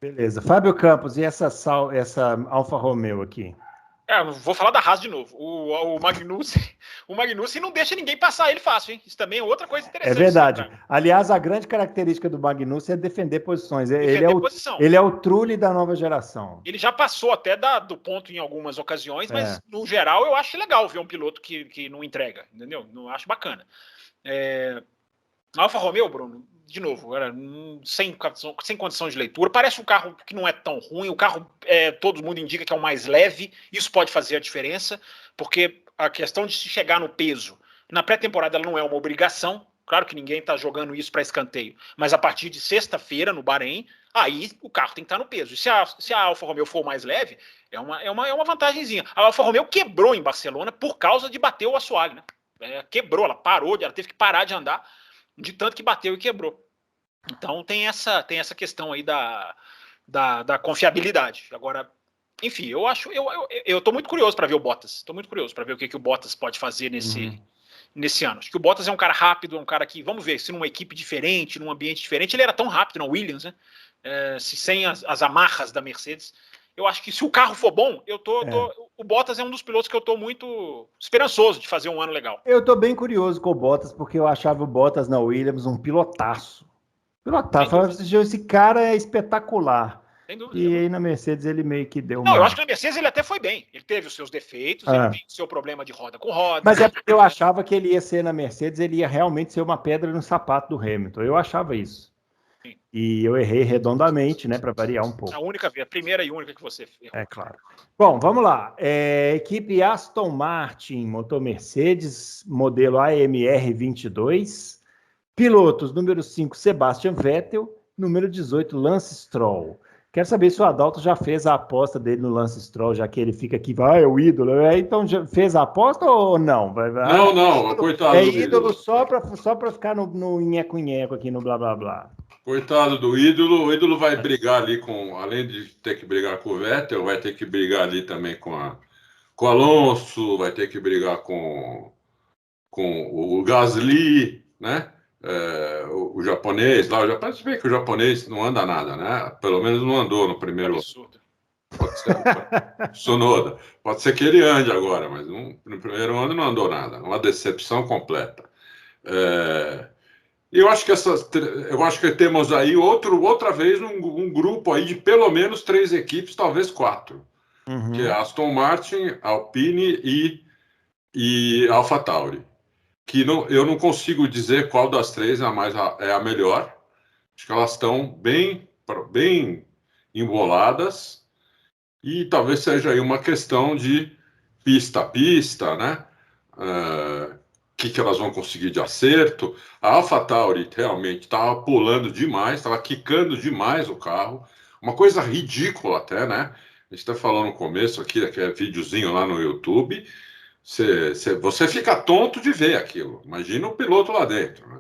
Beleza. Fábio Campos, e essa Alfa Romeo aqui? Vou falar da Haas de novo. O Magnussen não deixa ninguém passar ele fácil, hein? Isso também é outra coisa interessante. É verdade. Aliás, a grande característica do Magnussen é defender posições. Ele é o Trulli da nova geração. Ele já passou até do ponto em algumas ocasiões, mas no geral eu acho legal ver um piloto que não entrega, entendeu? Não acho bacana. Alfa Romeo, Bruno, de novo, sem condição de leitura. Parece um carro que não é tão ruim. O carro, todo mundo indica que é o mais leve. Isso pode fazer a diferença, porque a questão de se chegar no peso, na pré-temporada ela não é uma obrigação. Claro que ninguém está jogando isso para escanteio. Mas a partir de sexta-feira, no Bahrein, aí o carro tem que estar no peso. E se a Alfa Romeo for mais leve, é uma vantagenzinha. A Alfa Romeo quebrou em Barcelona por causa de bater o assoalho, né? Quebrou, ela teve que parar de andar de tanto que bateu e quebrou. Então tem essa questão aí da confiabilidade. Agora, enfim, eu estou muito curioso para ver o Bottas. Estou muito curioso para ver o que o Bottas pode fazer nesse ano. Acho que o Bottas é um cara rápido, é um cara que, vamos ver, se numa equipe diferente, num ambiente diferente, ele era tão rápido na Williams, né? Sem as amarras da Mercedes, eu acho que se o carro for bom, o Bottas é um dos pilotos que eu estou muito esperançoso de fazer um ano legal. Eu estou bem curioso com o Bottas, porque eu achava o Bottas na Williams um pilotaço. Esse cara é espetacular. E aí na Mercedes ele meio que deu Não, eu acho que na Mercedes ele até foi bem. Ele teve os seus defeitos, ele tem o seu problema de roda com roda. Mas é porque eu achava que ele ia ser na Mercedes, ele ia realmente ser uma pedra no sapato do Hamilton. Eu achava isso. Sim. E eu errei redondamente, né, para variar um pouco. A primeira e única que você errou. É claro. Bom, vamos lá. Equipe Aston Martin, motor Mercedes, modelo AMR 22. Pilotos, número 5, Sebastian Vettel. Número 18, Lance Stroll. Quero saber se o Adalto já fez a aposta dele no Lance Stroll, já que ele fica aqui, é o ídolo. Então, já fez a aposta ou não? Não, coitado do ídolo. Só para ficar no nheco-nheco aqui, no blá, blá, blá. Coitado do ídolo. O ídolo vai brigar ali além de ter que brigar com o Vettel, vai ter que brigar ali também com o Alonso, vai ter que brigar com o Gasly, né? O japonês lá, se vê que o japonês não anda nada, né? Pelo menos não andou no primeiro. Pode ser Tsunoda. Pode ser que ele ande agora, mas no primeiro ano não andou nada. Uma decepção completa. Eu acho que temos aí outra vez um grupo aí de pelo menos 3 equipes, talvez 4, que é Aston Martin, Alpine e AlphaTauri. Que eu não consigo dizer qual das 3 é a melhor. Acho que elas estão bem emboladas e talvez seja aí uma questão de pista a pista, né? Que elas vão conseguir de acerto. A AlphaTauri realmente estava pulando demais, estava quicando demais o carro. Uma coisa ridícula até, né? A gente está falando no começo aqui, aquele videozinho lá no YouTube. Você fica tonto de ver aquilo. Imagina o piloto lá dentro, né?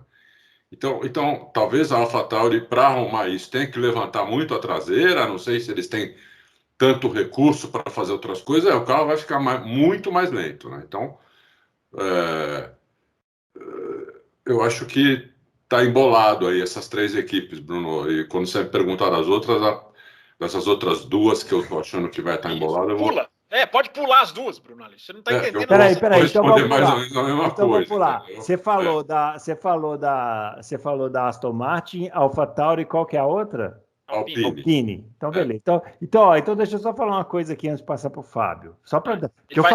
Então, talvez a AlphaTauri, para arrumar isso, tenha que levantar muito a traseira. Não sei se eles têm tanto recurso para fazer outras coisas. O carro vai ficar muito mais lento, né? Então, eu acho que está embolado aí essas 3 equipes, Bruno. E quando você me perguntar das outras, dessas outras 2 que eu estou achando que vai estar embolado, eu vou... Pode pular as 2, Bruno. Você não está entendendo. Peraí, então vamos mais ou menos a mesma coisa. Vamos pular. Você falou da Aston Martin, AlphaTauri, qual que é a outra? Alpine. Então, beleza. Então deixa eu só falar uma coisa aqui antes de passar para o Fábio. Só para eu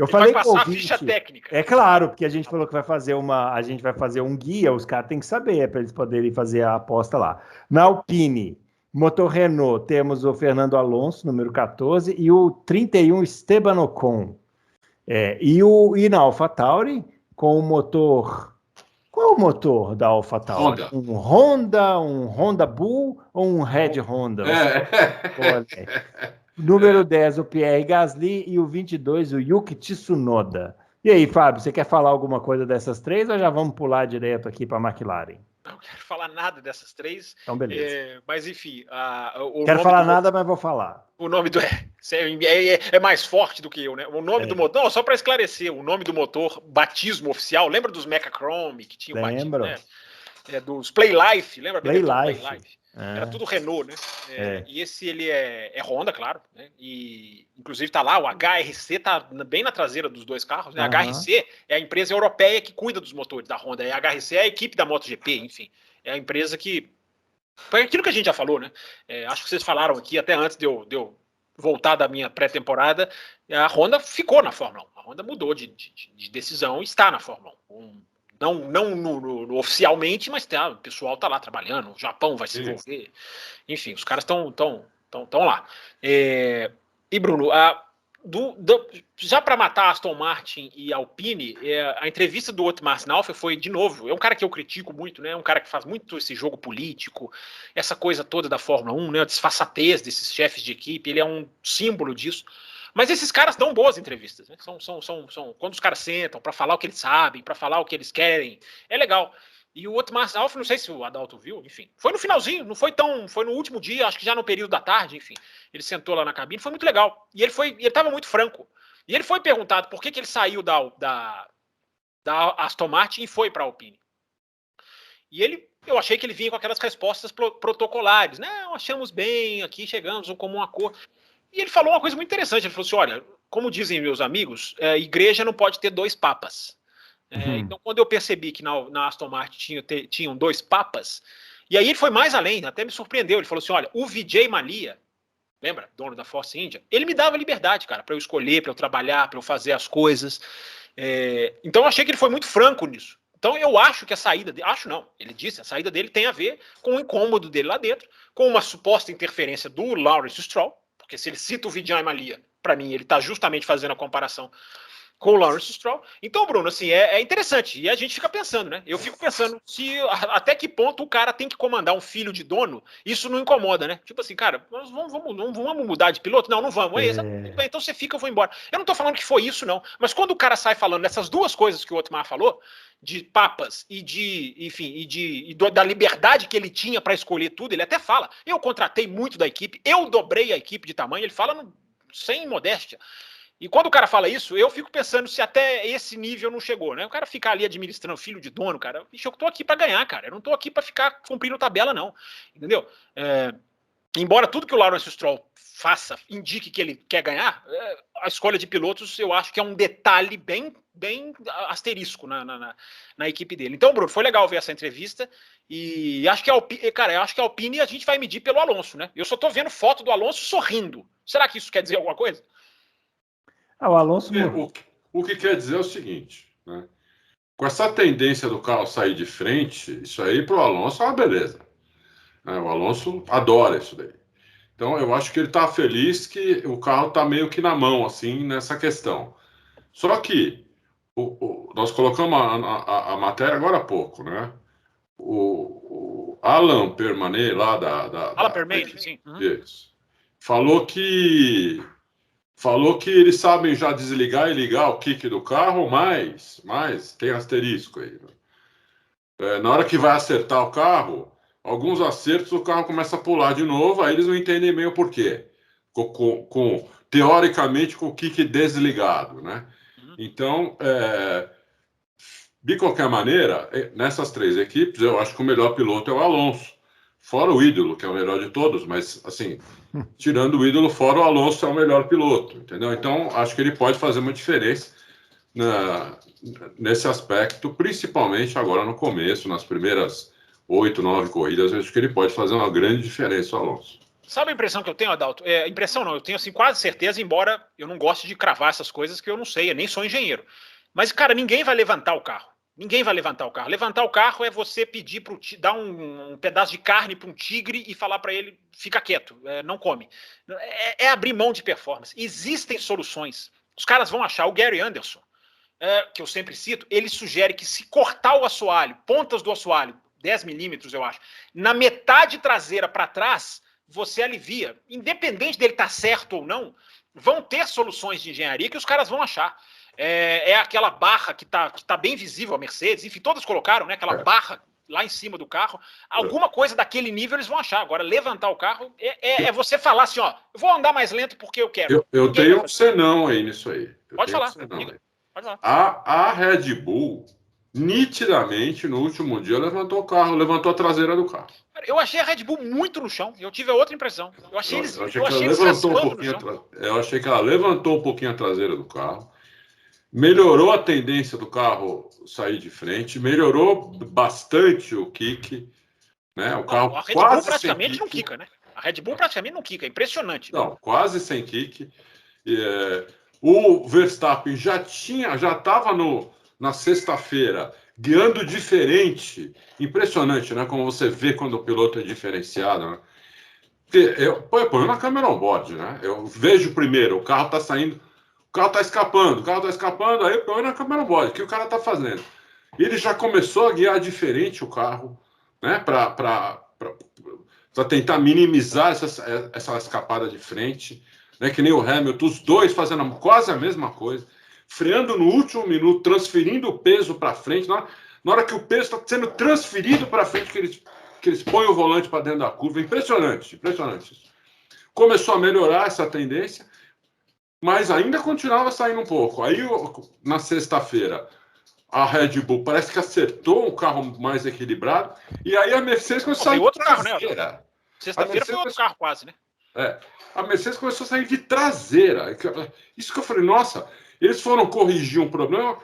falei com a ficha técnica. É claro, porque a gente falou que vai fazer um guia, os caras têm que saber para eles poderem fazer a aposta lá. Na Alpine, motor Renault, temos o Fernando Alonso, número 14, e o 31, Esteban Ocon. E na AlphaTauri, com o motor... Qual é o motor da AlphaTauri? Um Honda Bull ou um Red Honda? Número 10, o Pierre Gasly, e o 22, o Yuki Tsunoda. E aí, Fábio, você quer falar alguma coisa dessas 3 ou já vamos pular direto aqui para a McLaren? Não quero falar nada dessas 3. Então, beleza. Mas, enfim... Quero falar nada, mas vou falar. O nome do... É mais forte do que eu, né? O nome do motor... Não, só para esclarecer, o nome do motor, batismo oficial, lembra dos Mechachrome, que tinha o batismo, né? Dos Playlife, lembra? Playlife. Era tudo Renault, né? E esse, ele é Honda, claro, né? E, inclusive, tá lá, o HRC tá bem na traseira dos 2 carros, né? A HRC é a empresa europeia que cuida dos motores da Honda, e a HRC é a equipe da MotoGP, enfim. É a empresa que... Foi aquilo que a gente já falou, né? Acho que vocês falaram aqui, até antes de eu voltar da minha pré-temporada, a Honda ficou na Fórmula 1. A Honda mudou de decisão e está na Fórmula 1. Não oficialmente, mas o pessoal está lá trabalhando, o Japão vai se envolver, enfim, os caras estão lá. E Bruno, já para matar Aston Martin e Alpine, a entrevista do Otmar Szafnauer foi, de novo, é um cara que eu critico muito, né? Um cara que faz muito esse jogo político, essa coisa toda da Fórmula 1, né? A disfarçatez desses chefes de equipe, ele é um símbolo disso. Mas esses caras dão boas entrevistas, né? São quando os caras sentam para falar o que eles sabem, para falar o que eles querem, é legal. E o Otmar Szafnauer, não sei se o Adalto viu, enfim, foi no finalzinho, não foi foi no último dia, acho que já no período da tarde, enfim, ele sentou lá na cabine, foi muito legal. E ele estava muito franco. E ele foi perguntado por que ele saiu da Aston Martin e foi para a Alpine. E eu achei que ele vinha com aquelas respostas protocolares, né? Achamos bem, aqui chegamos a um comum acordo. E ele falou uma coisa muito interessante. Ele falou assim: olha, como dizem meus amigos, igreja não pode ter 2 papas. Então, quando eu percebi que na Aston Martin tinham 2 papas, e aí ele foi mais além, até me surpreendeu. Ele falou assim: olha, o Vijay Mallya, lembra, dono da Force India, ele me dava liberdade, cara, para eu escolher, para eu trabalhar, para eu fazer as coisas. Então, eu achei que ele foi muito franco nisso. Então, eu acho que a saída dele, acho não, ele disse, a saída dele tem a ver com o incômodo dele lá dentro, com uma suposta interferência do Lawrence Stroll, porque se ele cita o Vijay Mallya, para mim, ele está justamente fazendo a comparação com o Lawrence Stroll. Então, Bruno, assim, é interessante. E a gente fica pensando, né? Eu fico pensando até que ponto o cara tem que comandar um filho de dono, isso não incomoda, né? Tipo assim, cara, nós vamos mudar de piloto? Não vamos. Então você fica, eu vou embora. Eu não tô falando que foi isso, não. Mas quando o cara sai falando dessas duas coisas que o Otmar falou, de papas e da liberdade que ele tinha para escolher tudo, ele até fala, eu contratei muito da equipe, eu dobrei a equipe de tamanho, ele fala sem modéstia. E quando o cara fala isso, eu fico pensando se até esse nível não chegou, né? O cara ficar ali administrando filho de dono, cara, bicho, eu tô aqui para ganhar, cara. Eu não tô aqui para ficar cumprindo tabela, não. Entendeu? Embora tudo que o Lawrence Stroll faça indique que ele quer ganhar, a escolha de pilotos eu acho que é um detalhe bem asterisco na equipe dele. Então, Bruno, foi legal ver essa entrevista e acho que a Alpine a gente vai medir pelo Alonso, né? Eu só tô vendo foto do Alonso sorrindo. Será que isso quer dizer alguma coisa? O Alonso... O que quer dizer é o seguinte, né? Com essa tendência do carro sair de frente, isso aí para o Alonso é uma beleza. Né? O Alonso adora isso daí. Então, eu acho que ele está feliz que o carro está meio que na mão, assim, nessa questão. Só que nós colocamos a matéria agora há pouco, né? O Alan Permanet, lá Alan Permanet, sim. Falou que eles sabem já desligar e ligar o kick do carro, mas tem asterisco aí. Na hora que vai acertar o carro, alguns acertos o carro começa a pular de novo, aí eles não entendem bem o porquê. Teoricamente, com o kick desligado, né? Então, de qualquer maneira, nessas 3 equipes, eu acho que o melhor piloto é o Alonso. Fora o ídolo, que é o melhor de todos, mas, assim, tirando o ídolo, fora o Alonso é o melhor piloto, entendeu? Então, acho que ele pode fazer uma diferença nesse aspecto, principalmente agora no começo, nas primeiras 8, 9 corridas, acho que ele pode fazer uma grande diferença, o Alonso. Sabe a impressão que eu tenho, Adalto? Impressão não, eu tenho assim, quase certeza, embora eu não goste de cravar essas coisas que eu não sei, eu nem sou engenheiro. Mas, cara, ninguém vai levantar o carro. Ninguém vai levantar o carro. Levantar o carro é você pedir dar um pedaço de carne para um tigre e falar para ele, fica quieto, não come. É abrir mão de performance. Existem soluções. Os caras vão achar. O Gary Anderson, que eu sempre cito, ele sugere que se cortar o assoalho, pontas do assoalho, 10 milímetros, eu acho, na metade traseira para trás, você alivia. Independente dele estar certo ou não, vão ter soluções de engenharia que os caras vão achar. Aquela barra que tá bem visível, a Mercedes, enfim, todas colocaram, né? Aquela barra lá em cima do carro. Alguma coisa daquele nível eles vão achar. Agora, levantar o carro é você falar assim, ó, eu vou andar mais lento porque eu quero. Eu tenho um senão aí nisso aí. Pode falar. Pode falar. A Red Bull, nitidamente, no último dia, levantou o carro, levantou a traseira do carro. Eu achei a Red Bull muito no chão. Eu tive a outra impressão. Eu achei que ela levantou um pouquinho a traseira do carro. Melhorou a tendência do carro sair de frente, melhorou bastante o kick, né? O carro a Red Bull praticamente não quica, né? A Red Bull praticamente não quica, é impressionante. Não, quase sem kick. O Verstappen já estava na sexta-feira guiando diferente, impressionante, né? Como você vê quando o piloto é diferenciado, né? Eu ponho na câmera on-board, né? Eu vejo primeiro, o carro está saindo. O carro está escapando, aí põe na câmera on-board, o que o cara está fazendo? Ele já começou a guiar diferente o carro, né, para tentar minimizar essa escapada de frente, né, que nem o Hamilton, os dois fazendo quase a mesma coisa, freando no último minuto, transferindo o peso para frente, na hora que o peso está sendo transferido para frente, que eles põem o volante para dentro da curva, impressionante isso. Começou a melhorar essa tendência, mas ainda continuava saindo um pouco. Aí, na sexta-feira, a Red Bull parece que acertou um carro mais equilibrado, e aí a Mercedes começou a sair outro carro, né? Sexta-feira foi outro carro quase, né? A Mercedes começou a sair de traseira. Isso que eu falei, nossa, eles foram corrigir um problema,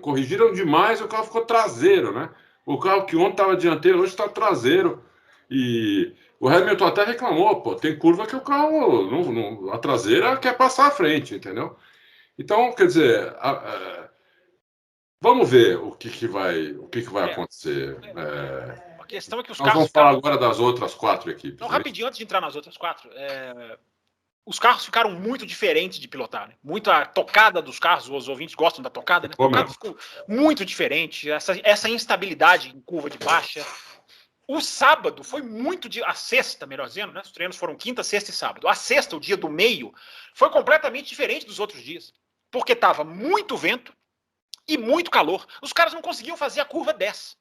corrigiram demais, o carro ficou traseiro, né? O carro que ontem estava dianteiro, hoje está traseiro. E o Hamilton até reclamou, pô, tem curva que o carro, a traseira quer passar à frente, entendeu? Então, quer dizer, vamos ver o que vai acontecer. A questão é que os carros vamos falar agora das outras 4 equipes. Não, rapidinho, antes de entrar nas outras 4, os carros ficaram muito diferentes de pilotar. Né? Muito a tocada dos carros, os ouvintes gostam da tocada, né? A tocada ficou muito diferente, essa instabilidade em curva de baixa. O sábado foi a sexta, melhor dizendo, né? Os treinos foram quinta, sexta e sábado. A sexta, o dia do meio, foi completamente diferente dos outros dias. Porque estava muito vento e muito calor. Os caras não conseguiam fazer a curva 10.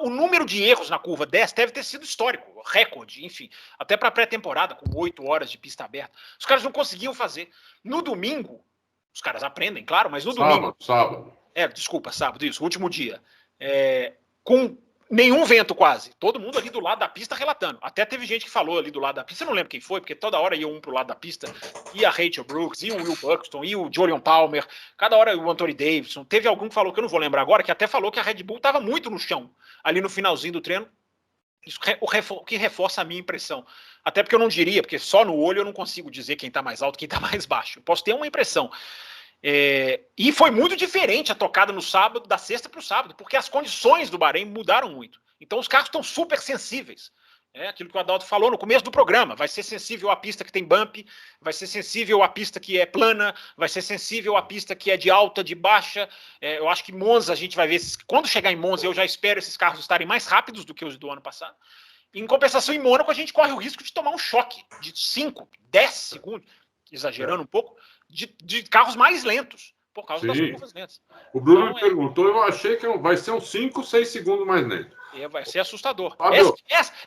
O número de erros na curva 10 deve ter sido histórico, recorde, enfim. Até para pré-temporada, com 8 horas de pista aberta. Os caras não conseguiam fazer. No domingo, os caras aprendem, claro, mas no domingo... Sábado. Sábado, isso, último dia. Com nenhum vento quase. Todo mundo ali do lado da pista relatando. Até teve gente que falou ali do lado da pista. Eu não lembro quem foi, porque toda hora ia um pro lado da pista. Ia a Rachel Brooks, ia o Will Buxton, ia o Julian Palmer. Cada hora o Anthony Davidson. Teve algum que falou, que eu não vou lembrar agora, que até falou que a Red Bull estava muito no chão. Ali no finalzinho do treino. Isso o que reforça a minha impressão. Até porque eu não diria, porque só no olho eu não consigo dizer quem está mais alto, quem está mais baixo. Eu posso ter uma impressão. E foi muito diferente a tocada no sábado, da sexta para o sábado, porque as condições do Bahrein mudaram muito. Então os carros estão super sensíveis. Aquilo que o Adalto falou no começo do programa. Vai ser sensível à pista que tem bump, vai ser sensível à pista que é plana, vai ser sensível à pista que é de alta, de baixa. Eu acho que Monza a gente vai ver. Quando chegar em Monza, eu já espero esses carros estarem mais rápidos do que os do ano passado. Em compensação, em Mônaco, a gente corre o risco de tomar um choque de 5, 10 segundos, exagerando um pouco, de carros mais lentos, por causa das curvas lentas. O Bruno me perguntou, eu achei que vai ser uns 5, 6 segundos mais lento. Vai ser assustador.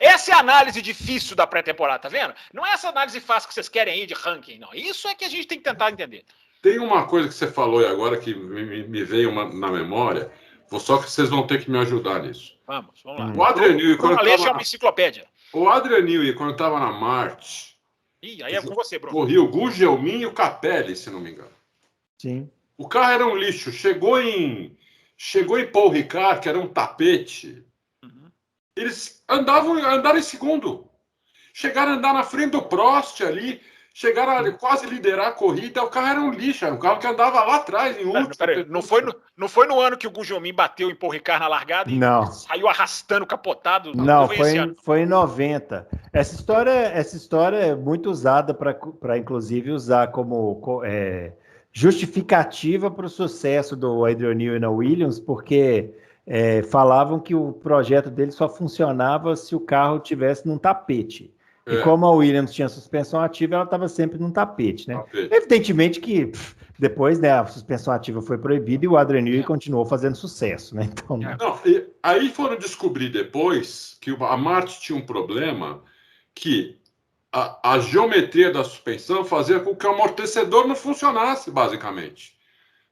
Essa é a análise difícil da pré-temporada, tá vendo? Não é essa análise fácil que vocês querem aí de ranking, não. Isso é que a gente tem que tentar entender. Tem uma coisa que você falou aí agora que me veio na memória, só que vocês vão ter que me ajudar nisso. Vamos lá. O Adrian Newey, quando é uma enciclopédia. O Adrian Newey, quando estava na Marte... Aí é com você, Bruno. Corria o Gugelmin e o Capelli, se não me engano. Sim. O carro era um lixo. Chegou em Paul Ricard, que era um tapete. Uhum. Eles andaram em segundo. Chegaram a andar na frente do Prost ali. Chegaram a quase liderar a corrida. O carro era um lixo. Era um carro que andava lá atrás. Não foi no ano que o Gugelmin bateu em Paul Ricard na largada e saiu arrastando, capotado? Não, foi em 90. Essa história é muito usada para inclusive, usar como justificativa para o sucesso do Adrian Newey na Williams, porque falavam que o projeto dele só funcionava se o carro tivesse num tapete. E como a Williams tinha suspensão ativa, ela estava sempre num tapete, né? Evidentemente que depois, né, a suspensão ativa foi proibida e o Adrian Newey continuou fazendo sucesso, né? Então... Aí foram descobrir depois que a Marte tinha um problema que a geometria da suspensão fazia com que o amortecedor não funcionasse, basicamente.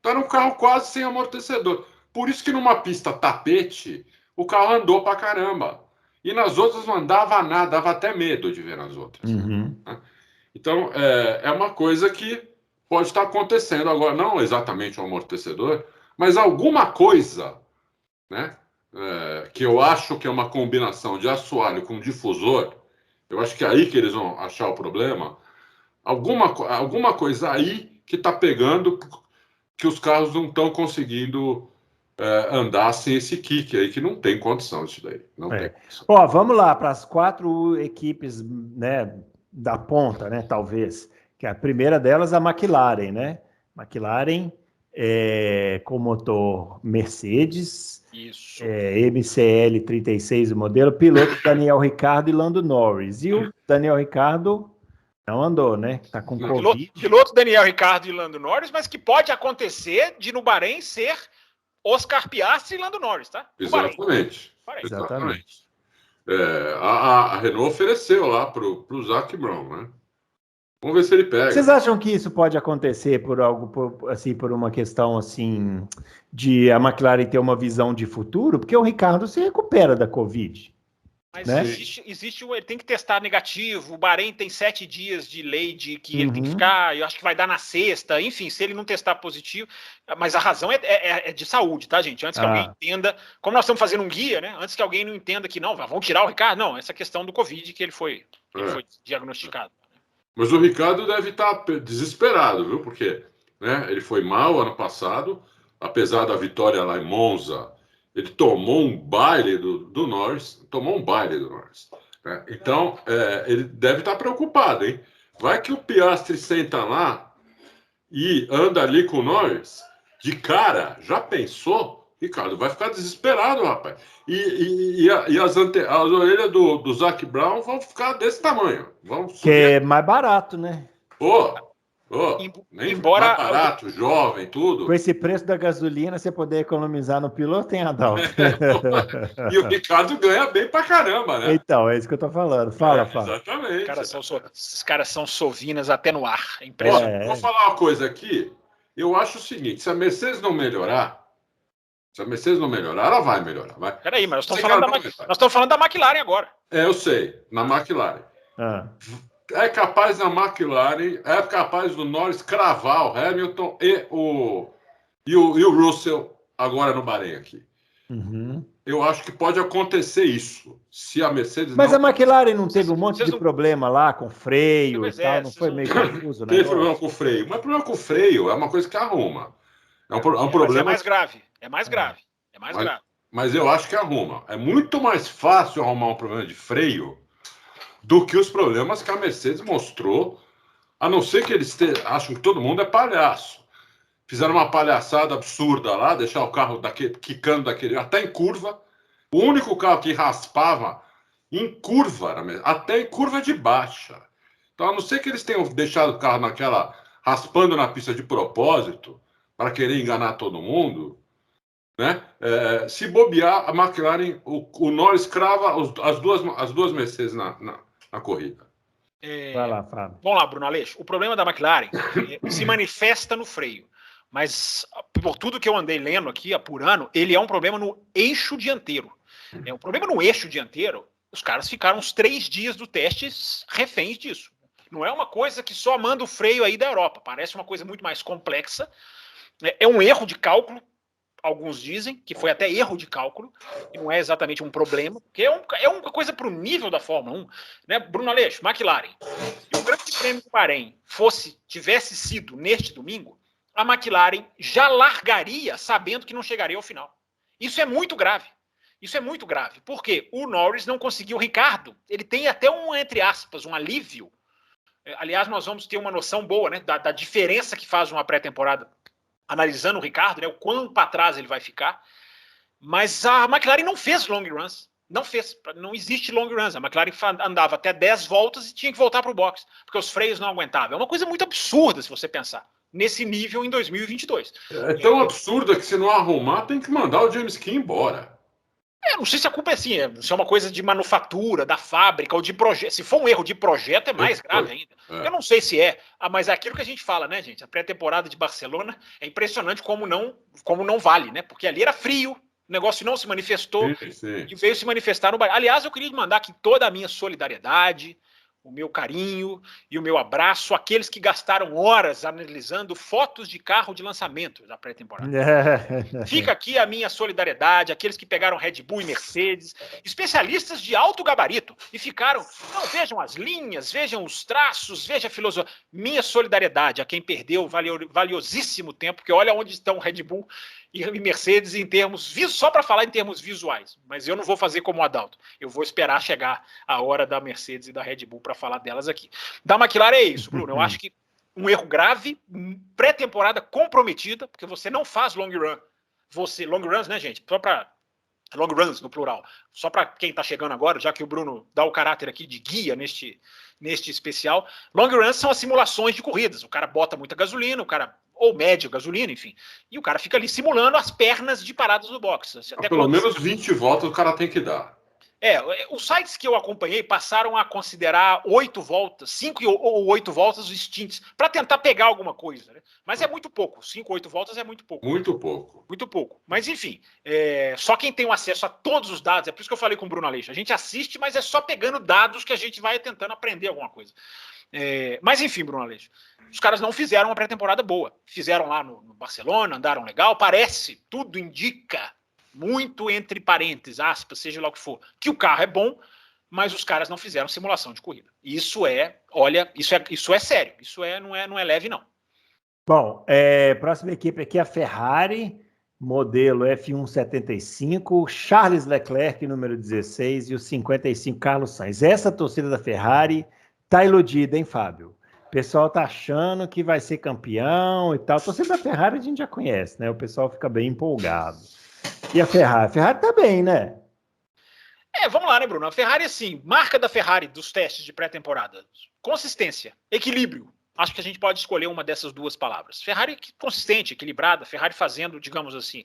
Então era um carro quase sem amortecedor. Por isso que numa pista tapete, o carro andou pra caramba. E nas outras não andava nada, dava até medo de ver nas outras. Uhum. Né? Então, é uma coisa que pode estar acontecendo agora, não exatamente o amortecedor, mas alguma coisa, né, que eu acho que é uma combinação de assoalho com difusor, eu acho que é aí que eles vão achar o problema, alguma coisa aí que está pegando, que os carros não estão conseguindo andar sem esse kick aí, que não tem condição disso daí. Não tem condição. Vamos lá para as 4 equipes, né, da ponta, né, talvez. Que a primeira delas é a McLaren, né? McLaren com motor Mercedes, isso. MCL 36 o modelo, piloto Daniel Ricciardo e Lando Norris. E o Daniel Ricciardo não andou, né? Tá com Covid. Piloto Daniel Ricciardo e Lando Norris, mas que pode acontecer de no Bahrein ser Oscar Piastri e Lando Norris, tá? Exatamente. A Renault ofereceu lá pro Zac Brown, né? Vamos ver se ele pega. Vocês acham que isso pode acontecer por uma questão assim de a McLaren ter uma visão de futuro? Porque o Ricciardo se recupera da Covid. Mas existe, ele tem que testar negativo, o Bahrein tem 7 dias de lei de que ele tem que ficar, eu acho que vai dar na sexta, enfim, se ele não testar positivo, mas a razão é de saúde, tá, gente? Antes que alguém entenda, como nós estamos fazendo um guia, né? Antes que alguém não entenda que não, vão tirar o Ricardo, não, essa questão do Covid que ele foi diagnosticado. Mas o Ricardo deve estar desesperado, viu? Porque, né, ele foi mal ano passado, apesar da vitória lá em Monza. Ele tomou um baile do Norris, né? Então, ele deve estar preocupado, hein? Vai que o Piastri senta lá e anda ali com o Norris, de cara, já pensou? Ricardo, vai ficar desesperado, rapaz. E as orelhas do Zac Brown vão ficar desse tamanho. Que é mais barato, né? Embora mais barato, jovem, tudo. Com esse preço da gasolina, você poder economizar no piloto, hein, Adalto? E o Ricardo ganha bem pra caramba, né? Então, é isso que eu tô falando. Fala. Exatamente. Esses caras são sovinas até no ar. É impressionante. Vou falar uma coisa aqui. Eu acho o seguinte, se a Mercedes não melhorar, ela vai melhorar. Peraí, mas nós estamos falando da McLaren agora. Eu sei, na McLaren. É capaz da McLaren, é capaz do Norris cravar o Hamilton e o Russell agora no Bahrein aqui. Eu acho que pode acontecer isso, se a Mercedes Mas a McLaren não teve um monte de problema lá com freio e tal, não foi meio confuso, né? Teve problema com freio, mas problema com freio é uma coisa que arruma. É um problema... Mas é mais grave, Mas eu acho que arruma. É muito mais fácil arrumar um problema de freio do que os problemas que a Mercedes mostrou, a não ser que eles acham que todo mundo é palhaço. Fizeram uma palhaçada absurda lá, deixar o carro quicando daquele, até em curva. O único carro que raspava em curva, até em curva de baixa. Então, a não ser que eles tenham deixado o carro raspando na pista de propósito, para querer enganar todo mundo, né? Se bobear, a McLaren, o Norris crava as duas Mercedes na corrida. Vai lá, Fábio. Vamos lá, Bruno Aleixo. O problema da McLaren se manifesta no freio, mas por tudo que eu andei lendo aqui, apurando, ele é um problema no eixo dianteiro. É um problema no eixo dianteiro. Os caras ficaram uns 3 dias do teste reféns disso. Não é uma coisa que só manda o freio aí da Europa. Parece uma coisa muito mais complexa. É um erro de cálculo. Alguns dizem que foi até erro de cálculo, e não é exatamente um problema, porque é uma coisa para o nível da Fórmula 1. Né? Bruno Aleixo, McLaren, se o Grande Prêmio do Bahrein tivesse sido neste domingo, a McLaren já largaria sabendo que não chegaria ao final. Isso é muito grave. Porque o Norris não conseguiu, o Ricardo, ele tem até entre aspas, um alívio. Aliás, nós vamos ter uma noção boa, né, da diferença que faz uma pré-temporada analisando o Ricardo, né, o quão para trás ele vai ficar, mas a McLaren não fez long runs, não existe long runs, a McLaren andava até 10 voltas e tinha que voltar para o box, porque os freios não aguentavam, é uma coisa muito absurda se você pensar, nesse nível em 2022. É tão absurda que se não arrumar tem que mandar o James Key embora. Não sei se a culpa é assim, se é uma coisa de manufatura, da fábrica, ou de projeto. Se for um erro de projeto, é mais grave ainda. Eu não sei se mas é aquilo que a gente fala, né, gente? A pré-temporada de Barcelona é impressionante como não vale, né? Porque ali era frio, o negócio não se manifestou e veio se manifestar no Bahrein. Aliás, eu queria mandar aqui toda a minha solidariedade, o meu carinho e o meu abraço àqueles que gastaram horas analisando fotos de carro de lançamento da pré-temporada. Fica aqui a minha solidariedade, àqueles que pegaram Red Bull e Mercedes, especialistas de alto gabarito, e ficaram, vejam as linhas, vejam os traços, vejam a filosofia. Minha solidariedade a quem perdeu valiosíssimo tempo, porque olha onde estão Red Bull e Mercedes em termos, só para falar em termos visuais, mas eu não vou fazer como o Adalto, eu vou esperar chegar a hora da Mercedes e da Red Bull para falar delas aqui. Da McLaren é isso, Bruno, eu acho que um erro grave, pré-temporada comprometida, porque você não faz long run, long runs, né, gente, só para long runs no plural, só para quem está chegando agora, já que o Bruno dá o caráter aqui de guia neste especial, long runs são as simulações de corridas, o cara bota muita gasolina, ou média gasolina, enfim. E o cara fica ali simulando as pernas de paradas do box. Pelo menos 20 voltas o cara tem que dar. Os sites que eu acompanhei passaram a considerar 8 voltas, 5 ou 8 voltas os stints, para tentar pegar alguma coisa, né? Mas é muito pouco, 5 ou 8 voltas é muito pouco. Muito pouco. Muito pouco. Mas, enfim, só quem tem o acesso a todos os dados, é por isso que eu falei com o Bruno Aleixo, a gente assiste, mas é só pegando dados que a gente vai tentando aprender alguma coisa. Mas, enfim, Bruno Aleixo, os caras não fizeram uma pré-temporada boa. Fizeram lá no Barcelona, andaram legal, parece, tudo indica, muito entre parênteses, aspas, seja lá o que for, que o carro é bom, mas os caras não fizeram simulação de corrida. Isso é sério, não é leve, não. Bom, próxima equipe aqui é a Ferrari, modelo F175, Charles Leclerc, número 16, e o 55, Carlos Sainz. Essa torcida da Ferrari tá iludida, hein, Fábio? O pessoal tá achando que vai ser campeão e tal. A torcida da Ferrari a gente já conhece, né? O pessoal fica bem empolgado. E a Ferrari? A Ferrari tá bem, né? Vamos lá, né, Bruno? A Ferrari, assim, marca da Ferrari dos testes de pré-temporada: consistência, equilíbrio. Acho que a gente pode escolher uma dessas duas palavras. Ferrari consistente, equilibrada, Ferrari fazendo, digamos assim...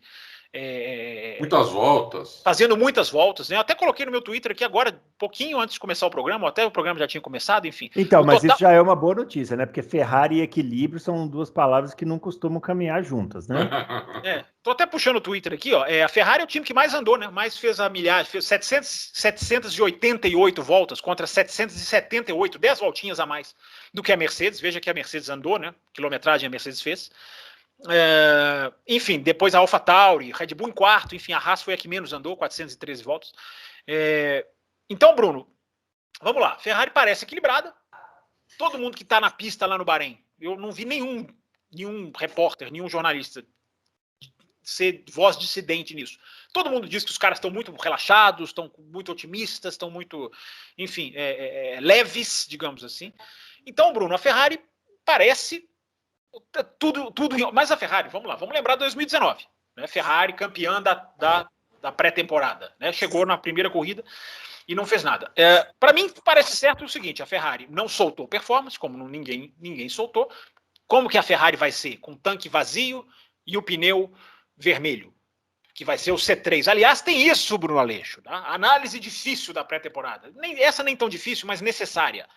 muitas voltas. Fazendo muitas voltas, né? Eu até coloquei no meu Twitter aqui agora, pouquinho antes de começar o programa, ou até o programa já tinha começado, enfim. Então, mas isso já é uma boa notícia, né? Porque Ferrari e equilíbrio são duas palavras que não costumam caminhar juntas, né? Tô até puxando o Twitter aqui, ó. A Ferrari é o time que mais andou, né? Mais fez a milhagem, fez 788 voltas contra 778, 10 voltinhas a mais do que a Mercedes. Veja que a Mercedes andou, né? Quilometragem a Mercedes fez. Enfim, depois a AlphaTauri, Red Bull em quarto, enfim, a Haas foi a que menos andou, 413 voltas. Então, Bruno, vamos lá. Ferrari parece equilibrada. Todo mundo que está na pista lá no Bahrein, eu não vi nenhum repórter, nenhum jornalista ser voz dissidente nisso. Todo mundo diz que os caras estão muito relaxados, estão muito otimistas, estão muito, enfim, leves, digamos assim. Então, Bruno, a Ferrari parece tudo, mas a Ferrari, vamos lá, vamos lembrar de 2019, né? Ferrari campeã da pré-temporada, né? Chegou na primeira corrida e não fez nada. Para mim parece certo o seguinte: a Ferrari não soltou performance, como ninguém soltou. Como que a Ferrari vai ser? Com o tanque vazio e o pneu vermelho, que vai ser o C3. Aliás, tem isso, Bruno Aleixo, tá? Análise difícil da pré-temporada, nem tão difícil, mas necessária.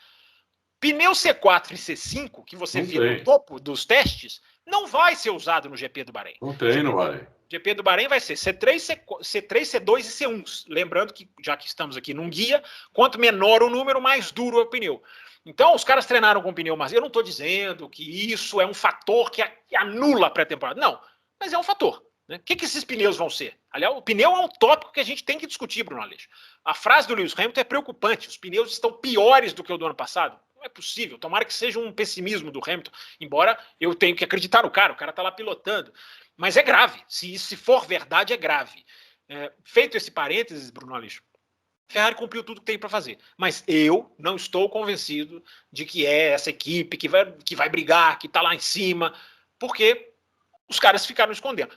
Pneu C4 e C5, que você viu no topo dos testes, não vai ser usado no GP do Bahrein. Não tem no Bahrein. GP do Bahrein vai ser C3, C2 e C1. Lembrando que, já que estamos aqui num guia, quanto menor o número, mais duro é o pneu. Então, os caras treinaram com pneu, mas eu não estou dizendo que isso é um fator que anula a pré-temporada. Não, mas é um fator. Né? O que esses pneus vão ser? Aliás, o pneu é um tópico que a gente tem que discutir, Bruno Aleixo. A frase do Lewis Hamilton é preocupante. Os pneus estão piores do que o do ano passado. Não é possível. Tomara que seja um pessimismo do Hamilton, embora eu tenha que acreditar no cara. O cara está lá pilotando. Mas é grave. Se for verdade, é grave. Feito esse parênteses, Bruno Aleixo, Ferrari cumpriu tudo que tem para fazer. Mas eu não estou convencido de que é essa equipe que vai brigar, que está lá em cima, porque os caras ficaram escondendo.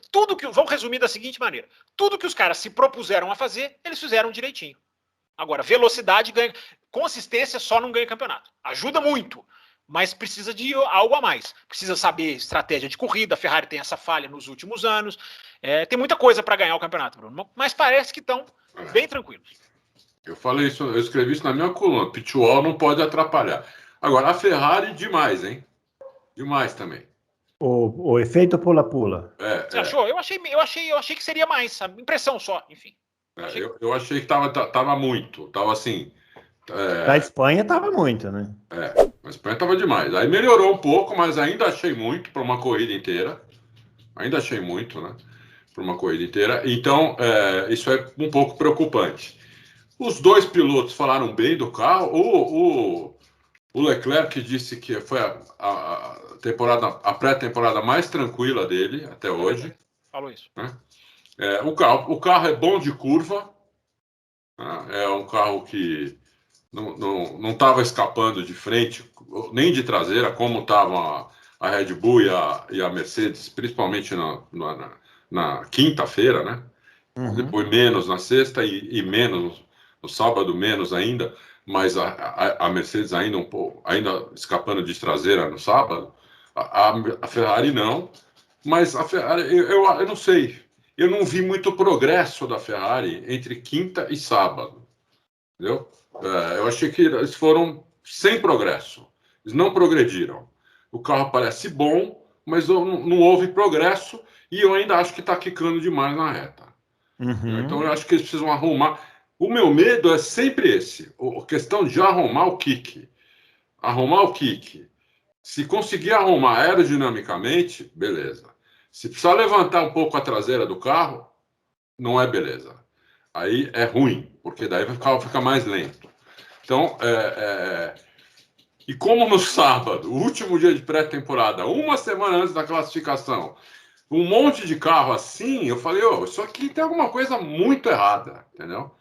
Vamos resumir da seguinte maneira: tudo que os caras se propuseram a fazer, eles fizeram direitinho. Agora, velocidade ganha, consistência só não ganha campeonato. Ajuda muito, mas precisa de algo a mais. Precisa saber estratégia de corrida. A Ferrari tem essa falha nos últimos anos. Tem muita coisa para ganhar o campeonato, Bruno. Mas parece que estão bem tranquilos. Eu falei isso, eu escrevi isso na minha coluna. Pitwall não pode atrapalhar. Agora, a Ferrari, demais, hein? Demais também. O efeito pula-pula. Você achou? Eu achei que seria mais, sabe? Impressão só, enfim. Eu achei que tava muito. Tava assim. Na Espanha tava muito, né? Na Espanha tava demais. Aí melhorou um pouco, mas ainda achei muito para uma corrida inteira. Ainda achei muito, né? Para uma corrida inteira. Então, isso é um pouco preocupante. Os dois pilotos falaram bem do carro. O Leclerc disse que foi a pré-temporada mais tranquila dele até hoje. Falou isso. Né? O carro é bom de curva. Né? É um carro que não estava escapando de frente, nem de traseira, como estavam a Red Bull e a Mercedes, principalmente na quinta-feira, né? Uhum. Depois menos na sexta e menos no sábado, menos ainda, mas a Mercedes ainda ainda escapando de traseira no sábado. A Ferrari não, mas a Ferrari, eu não sei, eu não vi muito progresso da Ferrari entre quinta e sábado. entendeu? Eu achei que eles foram sem progresso. Eles não progrediram. O carro parece bom, mas não houve progresso e eu ainda acho que está quicando demais na reta. Então eu acho que eles precisam arrumar. O meu medo é sempre esse, a questão de arrumar o kick. Arrumar o kick. Se conseguir arrumar aerodinamicamente, beleza. Se precisar levantar um pouco a traseira do carro, não é beleza. Aí é ruim, porque daí o carro fica mais lento. Então, e como no sábado, o último dia de pré-temporada, uma semana antes da classificação, um monte de carro assim, eu falei, isso aqui tem alguma coisa muito errada, entendeu?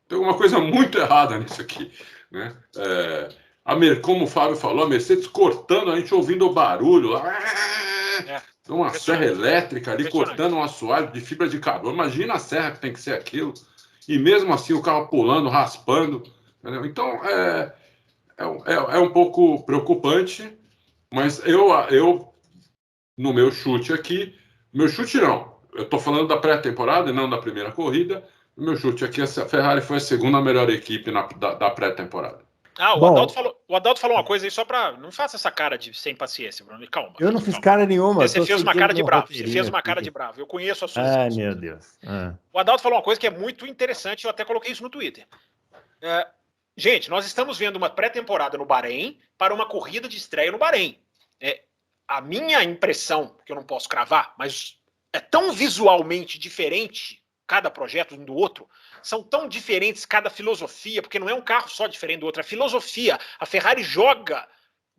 Tem alguma coisa muito errada nisso aqui, né? Como o Fábio falou, a Mercedes cortando, a gente ouvindo o barulho lá, uma serra elétrica ali cortando um assoalho de fibra de carbono. Imagina a serra que tem que ser aquilo. E mesmo assim o carro pulando, raspando, entendeu? Então é um pouco preocupante, mas eu no meu chute aqui, meu chute não, eu estou falando da pré-temporada e não da primeira corrida. O meu chute aqui, a Ferrari foi a segunda melhor equipe da pré-temporada. O Adalto falou uma coisa aí só para... Não faça essa cara de sem paciência, Bruno. Calma. Eu não fiz cara nenhuma. Você fez uma cara de bravo. Você fez uma cara de bravo. Eu conheço a sua... Ai, meu Deus. O Adalto falou uma coisa que é muito interessante. Eu até coloquei isso no Twitter. Gente, nós estamos vendo uma pré-temporada no Bahrein para uma corrida de estreia no Bahrein. A minha impressão, que eu não posso cravar, mas é tão visualmente diferente cada projeto um do outro, são tão diferentes cada filosofia, porque não é um carro só diferente do outro, é filosofia. A Ferrari joga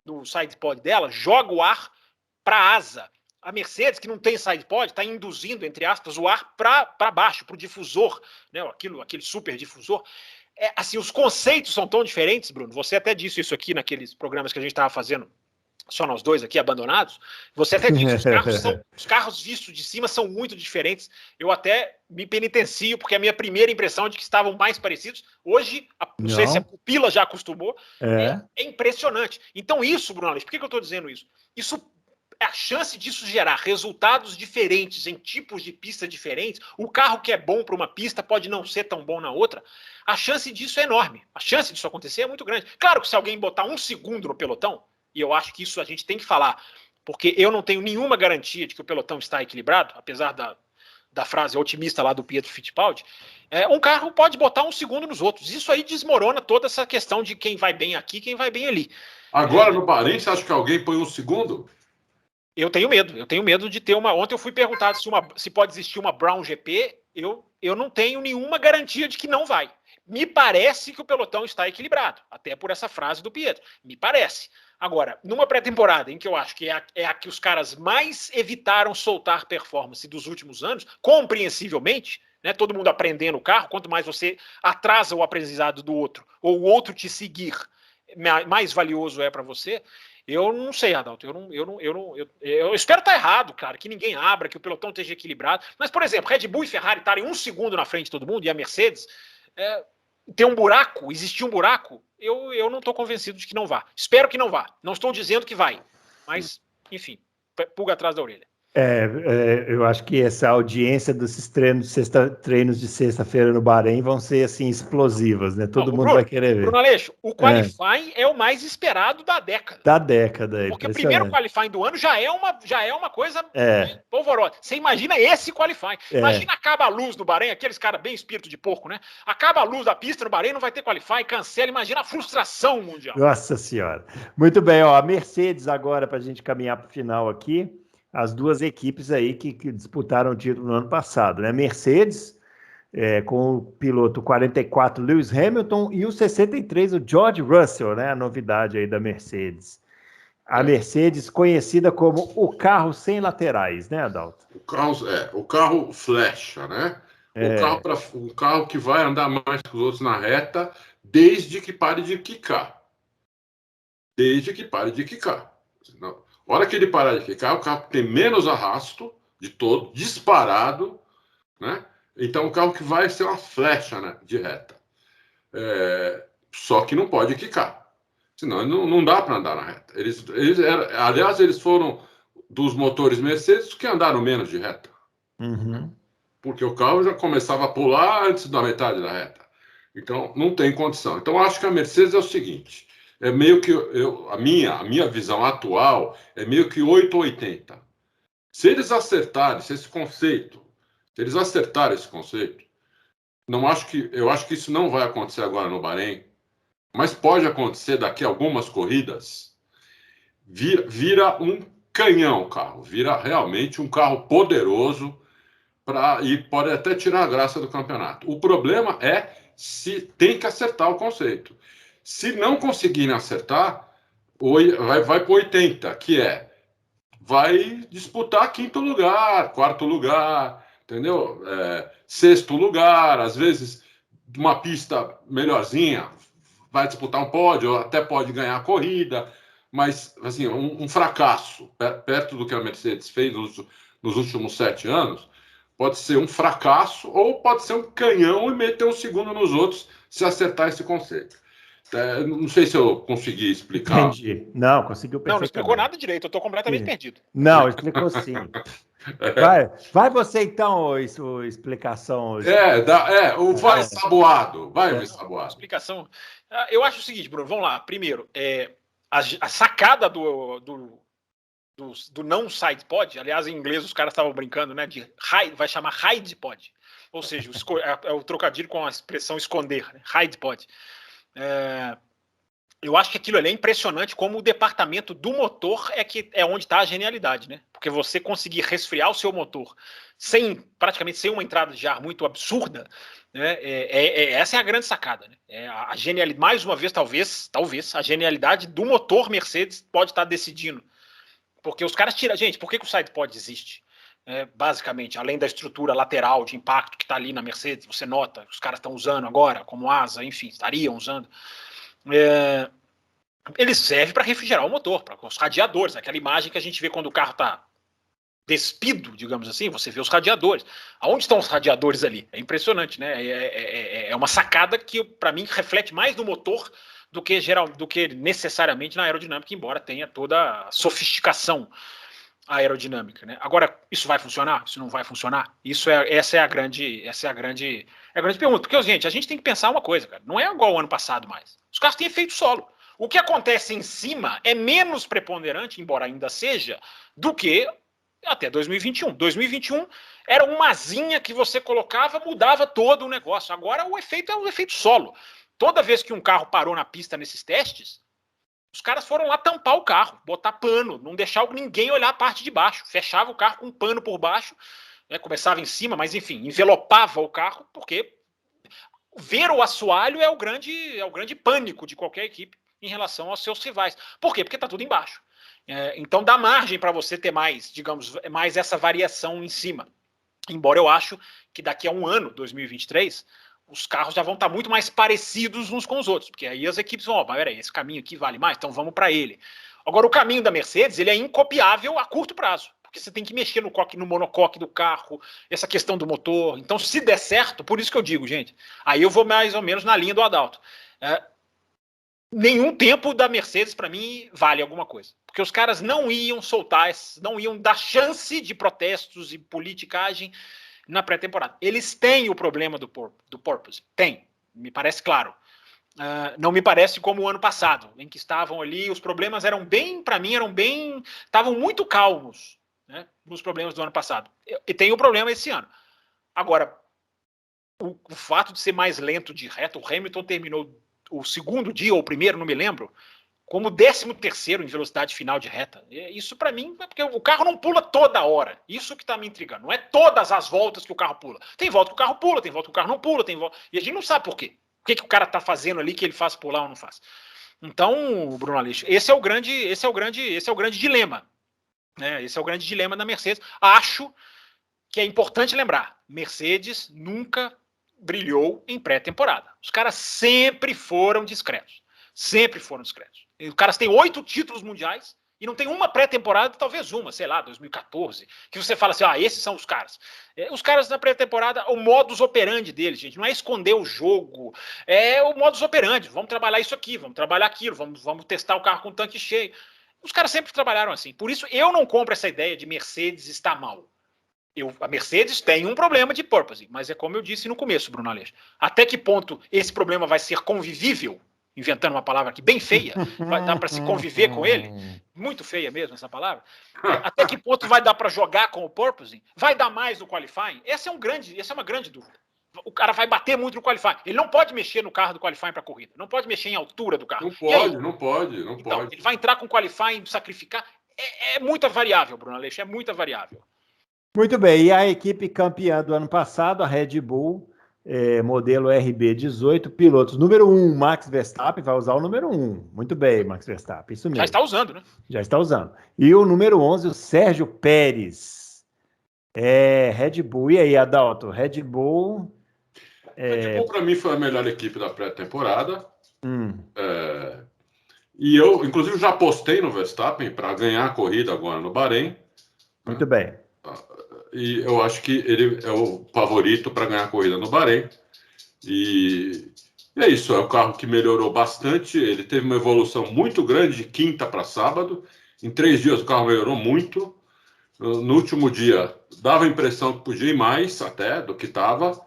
no sidepod dela, joga o ar para a asa. A Mercedes, que não tem sidepod, está induzindo, entre aspas, o ar para baixo, para o difusor, né? Aquele super difusor. Assim, os conceitos são tão diferentes, Bruno. Você até disse isso aqui naqueles programas que a gente estava fazendo, só nós dois aqui abandonados. Você até disse, os carros vistos de cima são muito diferentes. Eu até me penitencio, porque a minha primeira impressão é de que estavam mais parecidos. Hoje, não sei se a pupila já acostumou, é impressionante. Então isso, Bruno Aleixo, por que eu estou dizendo isso? A chance disso gerar resultados diferentes em tipos de pista diferentes, o carro que é bom para uma pista pode não ser tão bom na outra, a chance disso é enorme. A chance disso acontecer é muito grande. Claro que se alguém botar um segundo no pelotão, e eu acho que isso a gente tem que falar, porque eu não tenho nenhuma garantia de que o pelotão está equilibrado, apesar da frase otimista lá do Pietro Fittipaldi, um carro pode botar um segundo nos outros. Isso aí desmorona toda essa questão de quem vai bem aqui, quem vai bem ali. Agora, no Bahrein, você acha que alguém põe um segundo? Eu tenho medo de ter uma... Ontem eu fui perguntado se pode existir uma Brown GP, eu não tenho nenhuma garantia de que não vai. Me parece que o pelotão está equilibrado, até por essa frase do Pietro. Me parece. Agora, numa pré-temporada em que eu acho que é a que os caras mais evitaram soltar performance dos últimos anos, compreensivelmente, né, todo mundo aprendendo o carro, quanto mais você atrasa o aprendizado do outro, ou o outro te seguir, mais valioso é para você. Eu não sei, Adalto, eu espero estar errado, cara, que ninguém abra, que o pelotão esteja equilibrado. Mas, por exemplo, Red Bull e Ferrari estarem um segundo na frente de todo mundo, e a Mercedes... ter um buraco, existir um buraco, eu não estou convencido de que não vá. Espero que não vá. Não estou dizendo que vai. Mas, enfim, pulga atrás da orelha. Eu acho que essa audiência desses treinos de sexta-feira no Bahrein vão ser assim explosivas, né? Todo mundo vai querer ver. Bruno Aleixo, o qualifying é o mais esperado da década. Porque o primeiro qualifying do ano já é uma coisa polvorosa. Você imagina esse qualifying. Imagina, acaba a luz no Bahrein, aqueles caras bem espírito de porco, né? Acaba a luz da pista no Bahrein, não vai ter qualifying, cancela. Imagina a frustração mundial. Nossa Senhora. Muito bem, a Mercedes agora, para a gente caminhar para o final aqui. As duas equipes aí que disputaram o título no ano passado, né? Mercedes, com o piloto 44 Lewis Hamilton e o 63 o George Russell, né? A novidade aí da Mercedes. A Mercedes conhecida como o carro sem laterais, né, Adalto? O carro flecha, né? O carro que vai andar mais que os outros na reta desde que pare de quicar. Senão, a hora que ele parar de ficar, o carro tem menos arrasto de todo, disparado, né? Então, o carro que vai ser uma flecha, né, de reta. Só que não pode quicar. Senão, não dá para andar na reta. Aliás, eles foram dos motores Mercedes que andaram menos de reta. Uhum. Porque o carro já começava a pular antes da metade da reta. Então, não tem condição. Então, acho que a Mercedes é o seguinte, é meio que a minha visão atual é meio que 880. Se eles acertarem esse conceito, eu acho que isso não vai acontecer agora no Bahrein, mas pode acontecer daqui a algumas corridas, vira um canhão o carro, vira realmente um carro poderoso e pode até tirar a graça do campeonato. O problema é se tem que acertar o conceito. Se não conseguirem acertar, vai para 80, que vai disputar quinto lugar, quarto lugar, entendeu? Sexto lugar, às vezes uma pista melhorzinha vai disputar um pódio, até pode ganhar a corrida, mas assim, um fracasso perto do que a Mercedes fez nos últimos 7 anos, pode ser um fracasso ou pode ser um canhão e meter um segundo nos outros se acertar esse conceito. Não sei se eu consegui explicar. Entendi. Não, conseguiu perfeitamente. Não explicou nada direito, eu estou completamente perdido. Não, explicou sim. Vai você então, explicação. Vai saboado. Vai, saboado. Explicação. Eu acho o seguinte, Bruno, vamos lá. Primeiro, a sacada do não side pod, aliás, em inglês os caras estavam brincando, né? Vai chamar hide pod. Ou seja, é o trocadilho com a expressão esconder, né? Hide pod. Eu acho que aquilo ali é impressionante como o departamento do motor é onde está a genialidade, né? Porque você conseguir resfriar o seu motor praticamente sem uma entrada de ar muito absurda, né? Essa é a grande sacada, né? A genialidade, mais uma vez, talvez, a genialidade do motor Mercedes pode estar decidindo. Porque os caras tiram... Gente, por que o sidepod existe? Basicamente, além da estrutura lateral de impacto que está ali na Mercedes, você nota, os caras estão usando agora como asa, enfim, estariam usando. Ele serve para refrigerar o motor, para os radiadores, aquela imagem que a gente vê quando o carro está despido, digamos assim, você vê os radiadores. Aonde estão os radiadores ali? É impressionante, né? É uma sacada que, para mim, reflete mais no motor do que necessariamente na aerodinâmica, embora tenha toda a sofisticação aerodinâmica, né? Agora, isso vai funcionar? Isso não vai funcionar? Essa é a grande pergunta. Porque, gente, a gente tem que pensar uma coisa, cara. Não é igual ao ano passado mais. Os carros têm efeito solo. O que acontece em cima é menos preponderante, embora ainda seja, do que até 2021. 2021 era uma asinha que você colocava, mudava todo o negócio. Agora o efeito é o efeito solo. Toda vez que um carro parou na pista nesses testes, os caras foram lá tampar o carro, botar pano, não deixar ninguém olhar a parte de baixo. Fechava o carro com um pano por baixo, né, começava em cima, mas enfim, envelopava o carro, porque ver o assoalho é o grande pânico de qualquer equipe em relação aos seus rivais. Por quê? Porque está tudo embaixo. Então dá margem para você ter mais, digamos, mais essa variação em cima. Embora eu acho que daqui a um ano, 2023, os carros já vão estar muito mais parecidos uns com os outros, porque aí as equipes vão, peraí, esse caminho aqui vale mais, então vamos para ele. Agora, o caminho da Mercedes, ele é incopiável a curto prazo, porque você tem que mexer no monocoque do carro, essa questão do motor. Então, se der certo, por isso que eu digo, gente, aí eu vou mais ou menos na linha do Adalto. Nenhum tempo da Mercedes, para mim, vale alguma coisa. Porque os caras não iam soltar, não iam dar chance de protestos e politicagem na pré-temporada. Eles têm o problema do porpoise. Tem, me parece claro. Não me parece como o ano passado, em que estavam ali, os problemas eram bem, para mim, estavam muito calmos, né, nos problemas do ano passado. E tem o problema esse ano. Agora, o fato de ser mais lento de reta, o Hamilton terminou o segundo dia, ou o primeiro, não me lembro, como 13º em velocidade final de reta. Isso para mim é porque o carro não pula toda hora. Isso que está me intrigando. Não é todas as voltas que o carro pula. Tem volta que o carro pula, tem volta que o carro não pula, e a gente não sabe por quê. O que o cara está fazendo ali que ele faz pular ou não faz. Então, Bruno Aleixo, esse é o grande dilema. Né? Esse é o grande dilema da Mercedes. Acho que é importante lembrar, Mercedes nunca brilhou em pré-temporada. Os caras sempre foram discretos. Sempre foram discretos. Os caras têm 8 títulos mundiais e não tem uma pré-temporada, talvez uma, sei lá, 2014, que você fala assim, esses são os caras. Os caras na pré-temporada, o modus operandi deles, gente, não é esconder o jogo, é o modus operandi. Vamos trabalhar isso aqui, vamos trabalhar aquilo, vamos testar o carro com o tanque cheio. Os caras sempre trabalharam assim. Por isso, eu não compro essa ideia de Mercedes estar mal. A Mercedes tem um problema de porpoising, mas é como eu disse no começo, Bruno Aleixo. Até que ponto esse problema vai ser convivível? Inventando uma palavra aqui bem feia, vai dar para se conviver com ele? Muito feia mesmo essa palavra. Até que ponto vai dar para jogar com o porpoising? Vai dar mais no qualifying? Essa é uma grande dúvida. O cara vai bater muito no qualifying. Ele não pode mexer no carro do qualifying para a corrida. Não pode mexer em altura do carro. Não pode. Ele vai entrar com o qualifying, sacrificar. É muita variável, Bruno Aleixo, é muita variável. Muito bem, e a equipe campeã do ano passado, a Red Bull, modelo RB18, pilotos número 1, Max Verstappen, vai usar o número 1. Muito bem, Max Verstappen, isso mesmo. Já está usando, né? Já está usando. E o número 11, o Sérgio Pérez. Red Bull. E aí, Adalto? Red Bull... Red Bull, para mim, foi a melhor equipe da pré-temporada. E eu, inclusive, já apostei no Verstappen para ganhar a corrida agora no Bahrein. Muito bem. E eu acho que ele é o favorito para ganhar a corrida no Bahrein. E é isso, é um carro que melhorou bastante. Ele teve uma evolução muito grande de quinta para sábado. Em 3 dias o carro melhorou muito. No último dia dava a impressão que podia ir mais até do que estava,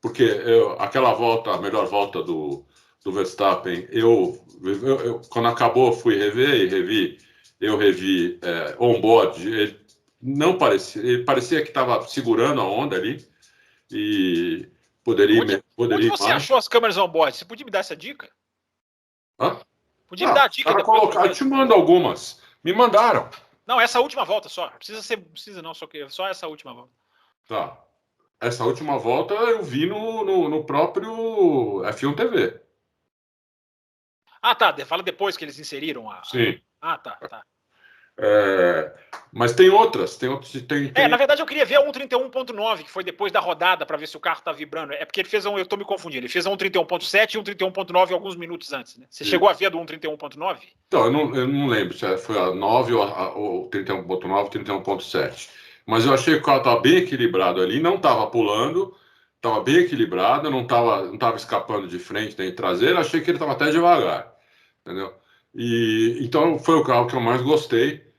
porque aquela volta, a melhor volta do Verstappen, quando acabou fui rever e revi on-board. Ele parecia que estava segurando a onda ali e poderia ir onde você mais. achou as câmeras on-board? Você podia me dar essa dica? Podia me dar a dica? Eu te mando algumas. Me mandaram. Não, essa última volta só. Precisa não, só essa última volta. Tá. Essa última volta eu vi no próprio F1 TV. Tá. Fala depois que eles inseriram a... Sim. Tá. Mas tem outras. Na verdade, eu queria ver a 131.9, que foi depois da rodada, para ver se o carro tá vibrando. É porque ele fez eu tô me confundindo. Ele fez a 131.7 e 131.9 alguns minutos antes, né? Você chegou a ver a do 131.9? Então, eu não lembro se foi a 9 ou 31.9, 31.7. Mas eu achei que o carro estava bem equilibrado ali, não estava pulando, estava bem equilibrado, não estava escapando de frente nem de traseira, achei que ele estava até devagar, entendeu? Então foi o carro que eu mais gostei.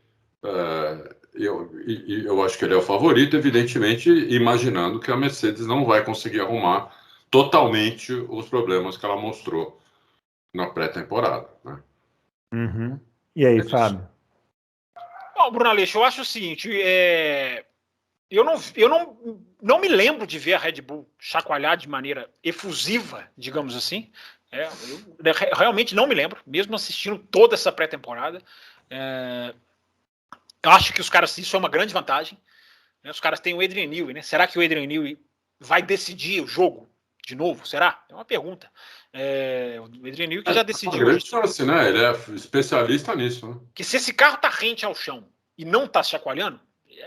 Eu acho que ele é o favorito, evidentemente, imaginando que a Mercedes não vai conseguir arrumar totalmente os problemas que ela mostrou na pré-temporada, né? Uhum. E aí, Fábio? Bom, Bruno Aleixo, eu acho o seguinte, eu não me lembro de ver a Red Bull chacoalhar de maneira efusiva, digamos assim. Eu realmente não me lembro, mesmo assistindo toda essa pré-temporada. Eu acho que os caras, isso é uma grande vantagem. Né? Os caras têm o Adrian Newey, né? Será que o Adrian Newey vai decidir o jogo de novo? Será? É uma pergunta. O Adrian Newey que já decidiu. Chance, né? Ele é especialista nisso. Né? Que se esse carro tá rente ao chão e não tá chacoalhando,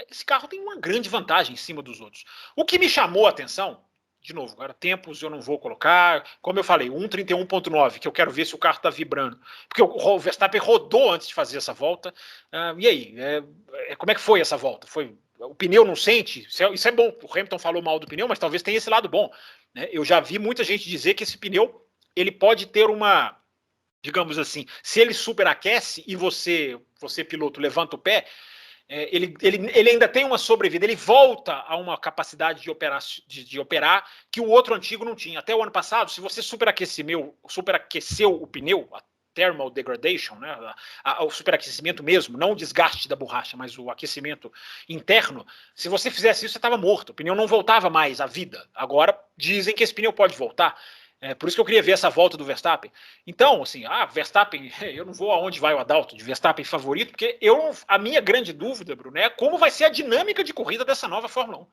esse carro tem uma grande vantagem em cima dos outros. O que me chamou a atenção, de novo, agora tempos eu não vou colocar, como eu falei, 131.9, que eu quero ver se o carro tá vibrando. Porque o Verstappen rodou antes de fazer essa volta. E aí? Como é que foi essa volta? O pneu não sente? Isso é bom. O Hamilton falou mal do pneu, mas talvez tenha esse lado bom. Né? Eu já vi muita gente dizer que esse pneu ele pode ter uma, digamos assim, se ele superaquece e você piloto, levanta o pé, ele ainda tem uma sobrevida, ele volta a uma capacidade de operar que o outro antigo não tinha. Até o ano passado, se você superaqueceu o pneu, a thermal degradation, né, o superaquecimento mesmo, não o desgaste da borracha, mas o aquecimento interno, se você fizesse isso, você estava morto, o pneu não voltava mais à vida. Agora, dizem que esse pneu pode voltar. Por isso que eu queria ver essa volta do Verstappen. Então, assim, Verstappen, eu não vou aonde vai o Adalto de Verstappen favorito, porque a minha grande dúvida, Bruno, é como vai ser a dinâmica de corrida dessa nova Fórmula 1.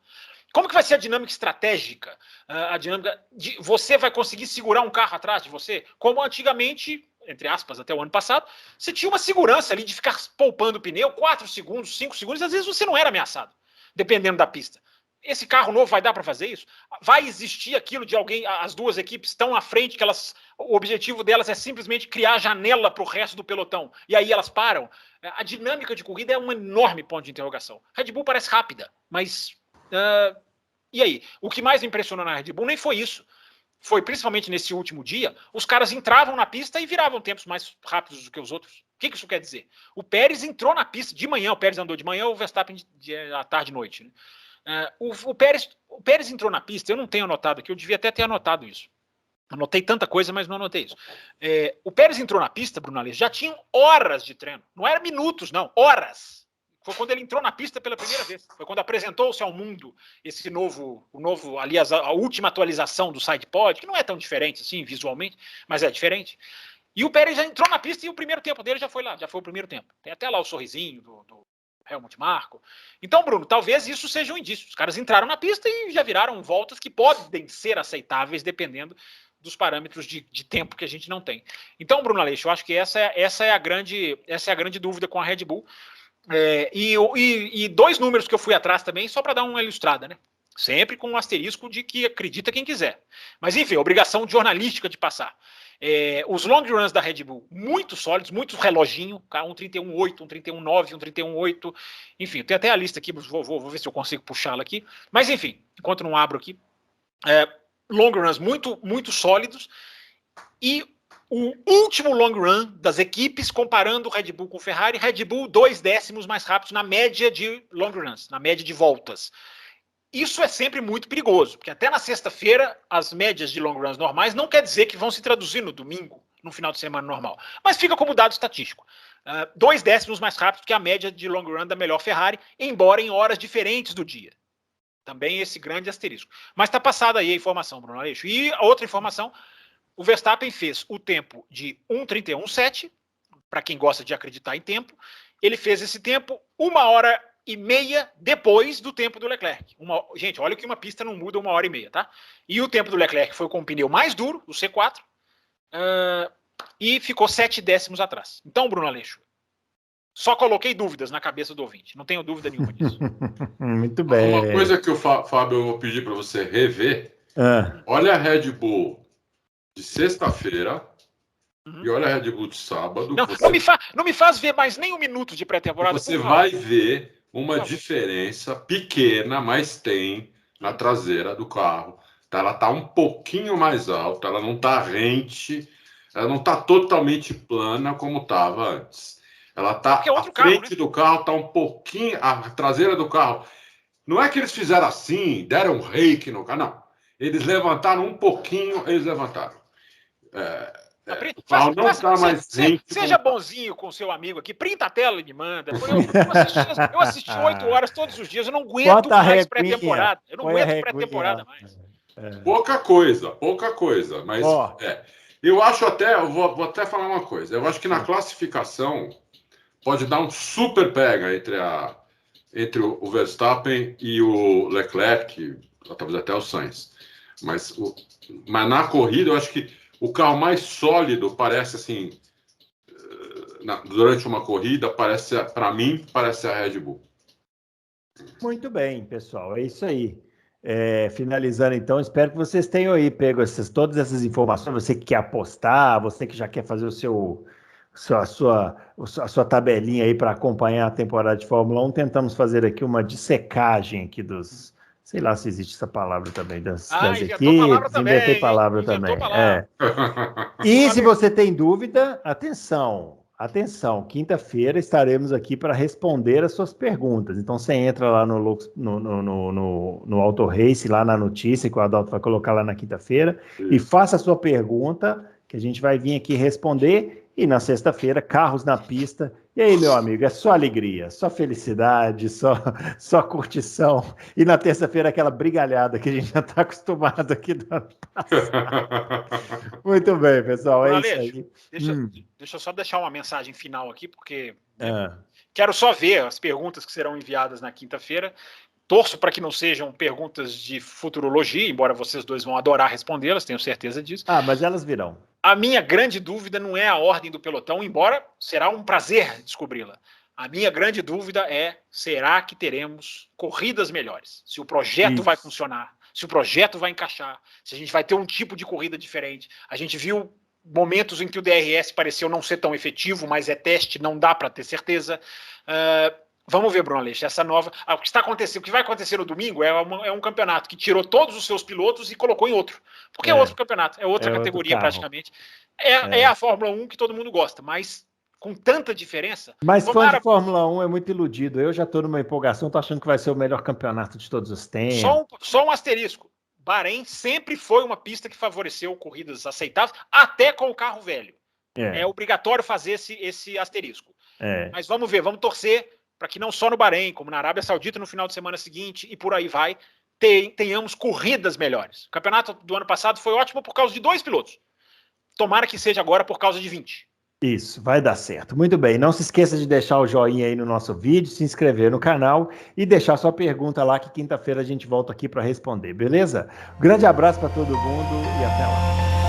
Como que vai ser a dinâmica estratégica? A dinâmica de você vai conseguir segurar um carro atrás de você? Como antigamente, entre aspas, até o ano passado, você tinha uma segurança ali de ficar poupando o pneu 4 segundos, 5 segundos, às vezes você não era ameaçado, dependendo da pista. Esse carro novo vai dar para fazer isso? Vai existir aquilo de alguém, as duas equipes estão à frente, que o objetivo delas é simplesmente criar janela para o resto do pelotão, e aí elas param? A dinâmica de corrida é um enorme ponto de interrogação. Red Bull parece rápida, mas e aí? O que mais me impressionou na Red Bull nem foi isso. Foi principalmente nesse último dia, os caras entravam na pista e viravam tempos mais rápidos do que os outros. O que isso quer dizer? O Pérez entrou na pista de manhã, o Pérez andou de manhã, o Verstappen à tarde e noite, né? O Pérez entrou na pista, eu não tenho anotado aqui, eu devia até ter anotado isso. Anotei tanta coisa, mas não anotei isso. O Pérez entrou na pista, Bruno Aleixo, já tinham horas de treino. Não era minutos, não, horas. Foi quando ele entrou na pista pela primeira vez. Foi quando apresentou-se ao mundo esse novo, aliás, a última atualização do SidePod, que não é tão diferente assim, visualmente, mas é diferente. E o Pérez já entrou na pista e o primeiro tempo dele já foi lá, já foi o primeiro tempo. Tem até lá o sorrisinho do Helmut Marko. Então, Bruno, talvez isso seja um indício. Os caras entraram na pista e já viraram voltas que podem ser aceitáveis, dependendo dos parâmetros de tempo que a gente não tem. Então, Bruno Aleixo, eu acho que essa é a grande dúvida com a Red Bull. E dois números que eu fui atrás também, só para dar uma ilustrada, né? Sempre com um asterisco de que acredita quem quiser. Mas, enfim, obrigação jornalística de passar. Os long runs da Red Bull, muito sólidos, muito reloginho, um 31.8, um 31.9, um 31.8, enfim, tem até a lista aqui, vou ver se eu consigo puxá-la aqui, mas enfim, enquanto não abro aqui, long runs muito, muito sólidos, e o último long run das equipes, comparando Red Bull com Ferrari, Red Bull 2 décimos mais rápidos na média de long runs, na média de voltas. Isso é sempre muito perigoso, porque até na sexta-feira, as médias de long runs normais não quer dizer que vão se traduzir no domingo, no final de semana normal. Mas fica como dado estatístico. 2 décimos mais rápido que a média de long run da melhor Ferrari, embora em horas diferentes do dia. Também esse grande asterisco. Mas está passada aí a informação, Bruno Aleixo. E a outra informação, o Verstappen fez o tempo de 1:31.7, para quem gosta de acreditar em tempo. Ele fez esse tempo 1h30 depois do tempo do Leclerc. Gente, olha que uma pista não muda 1h30, tá? E o tempo do Leclerc foi com o pneu mais duro, o C4, e ficou 7 décimos atrás. Então, Bruno Aleixo, só coloquei dúvidas na cabeça do ouvinte. Não tenho dúvida nenhuma disso. Muito bem. Uma coisa que o Fábio, eu vou pedir para você rever. Olha a Red Bull de sexta-feira. E olha a Red Bull de sábado. Não me faz ver mais nem um minuto de pré-temporada. Você vai ver uma diferença pequena, mas tem na traseira do carro. Ela está um pouquinho mais alta, ela não está rente, ela não está totalmente plana como estava antes. Ela está à frente do carro, está um pouquinho. A traseira do carro. Não é que eles fizeram assim, deram um reiki no carro, não. Eles levantaram um pouquinho, eles levantaram. Seja bonzinho com o seu amigo aqui, printa a tela e me manda. Eu assisti 8 horas todos os dias, eu não aguento mais pré-temporada. Eu não aguento pré-temporada mais. Pouca coisa. Mas eu acho até, eu vou até falar uma coisa. Eu acho que na classificação pode dar um super pega entre o Verstappen e o Leclerc, talvez até o Sainz. Mas na corrida, eu acho que o carro mais sólido parece assim, durante uma corrida, para mim, parece a Red Bull. Muito bem, pessoal, é isso aí. Finalizando então, espero que vocês tenham aí pego todas essas informações, você que quer apostar, você que já quer fazer a sua tabelinha aí para acompanhar a temporada de Fórmula 1, tentamos fazer aqui uma dissecagem aqui dos... Sei lá se existe essa palavra também, das equipes, inventei palavra também. E se você tem dúvida, atenção, quinta-feira estaremos aqui para responder as suas perguntas. Então você entra lá no Auto Race, lá na notícia que o Adalto vai colocar lá na quinta-feira, e faça a sua pergunta, que a gente vai vir aqui responder. E na sexta-feira, carros na pista. E aí, meu amigo, é só alegria, só felicidade, só curtição. E na terça-feira, aquela brigalhada que a gente já está acostumado aqui do ano passado. Muito bem, pessoal, é isso aí. Deixa eu só deixar uma mensagem final aqui, porque quero só ver as perguntas que serão enviadas na quinta-feira. Torço para que não sejam perguntas de futurologia, embora vocês dois vão adorar respondê-las, tenho certeza disso. Mas elas virão. A minha grande dúvida não é a ordem do pelotão, embora será um prazer descobri-la. A minha grande dúvida é, será que teremos corridas melhores? Se o projeto vai funcionar, se o projeto vai encaixar, se a gente vai ter um tipo de corrida diferente. A gente viu momentos em que o DRS pareceu não ser tão efetivo, mas é teste, não dá para ter certeza. Vamos ver, Bruno Aleixo, essa nova... O que vai acontecer no domingo é um campeonato que tirou todos os seus pilotos e colocou em outro. Porque é outro campeonato, é outra categoria praticamente. É a Fórmula 1 que todo mundo gosta, mas com tanta diferença. Mas fã de Fórmula 1 é muito iludido. Eu já estou numa empolgação, estou achando que vai ser o melhor campeonato de todos os tempos. Só um asterisco. Bahrein sempre foi uma pista que favoreceu corridas aceitáveis, até com o carro velho. É obrigatório fazer esse asterisco. Mas vamos ver, vamos torcer para que não só no Bahrein, como na Arábia Saudita no final de semana seguinte e por aí vai, tenhamos corridas melhores. O campeonato do ano passado foi ótimo por causa de 2 pilotos. Tomara que seja agora por causa de 20. Isso, vai dar certo. Muito bem, não se esqueça de deixar o joinha aí no nosso vídeo, se inscrever no canal e deixar sua pergunta lá que quinta-feira a gente volta aqui para responder, beleza? Grande abraço para todo mundo e até lá.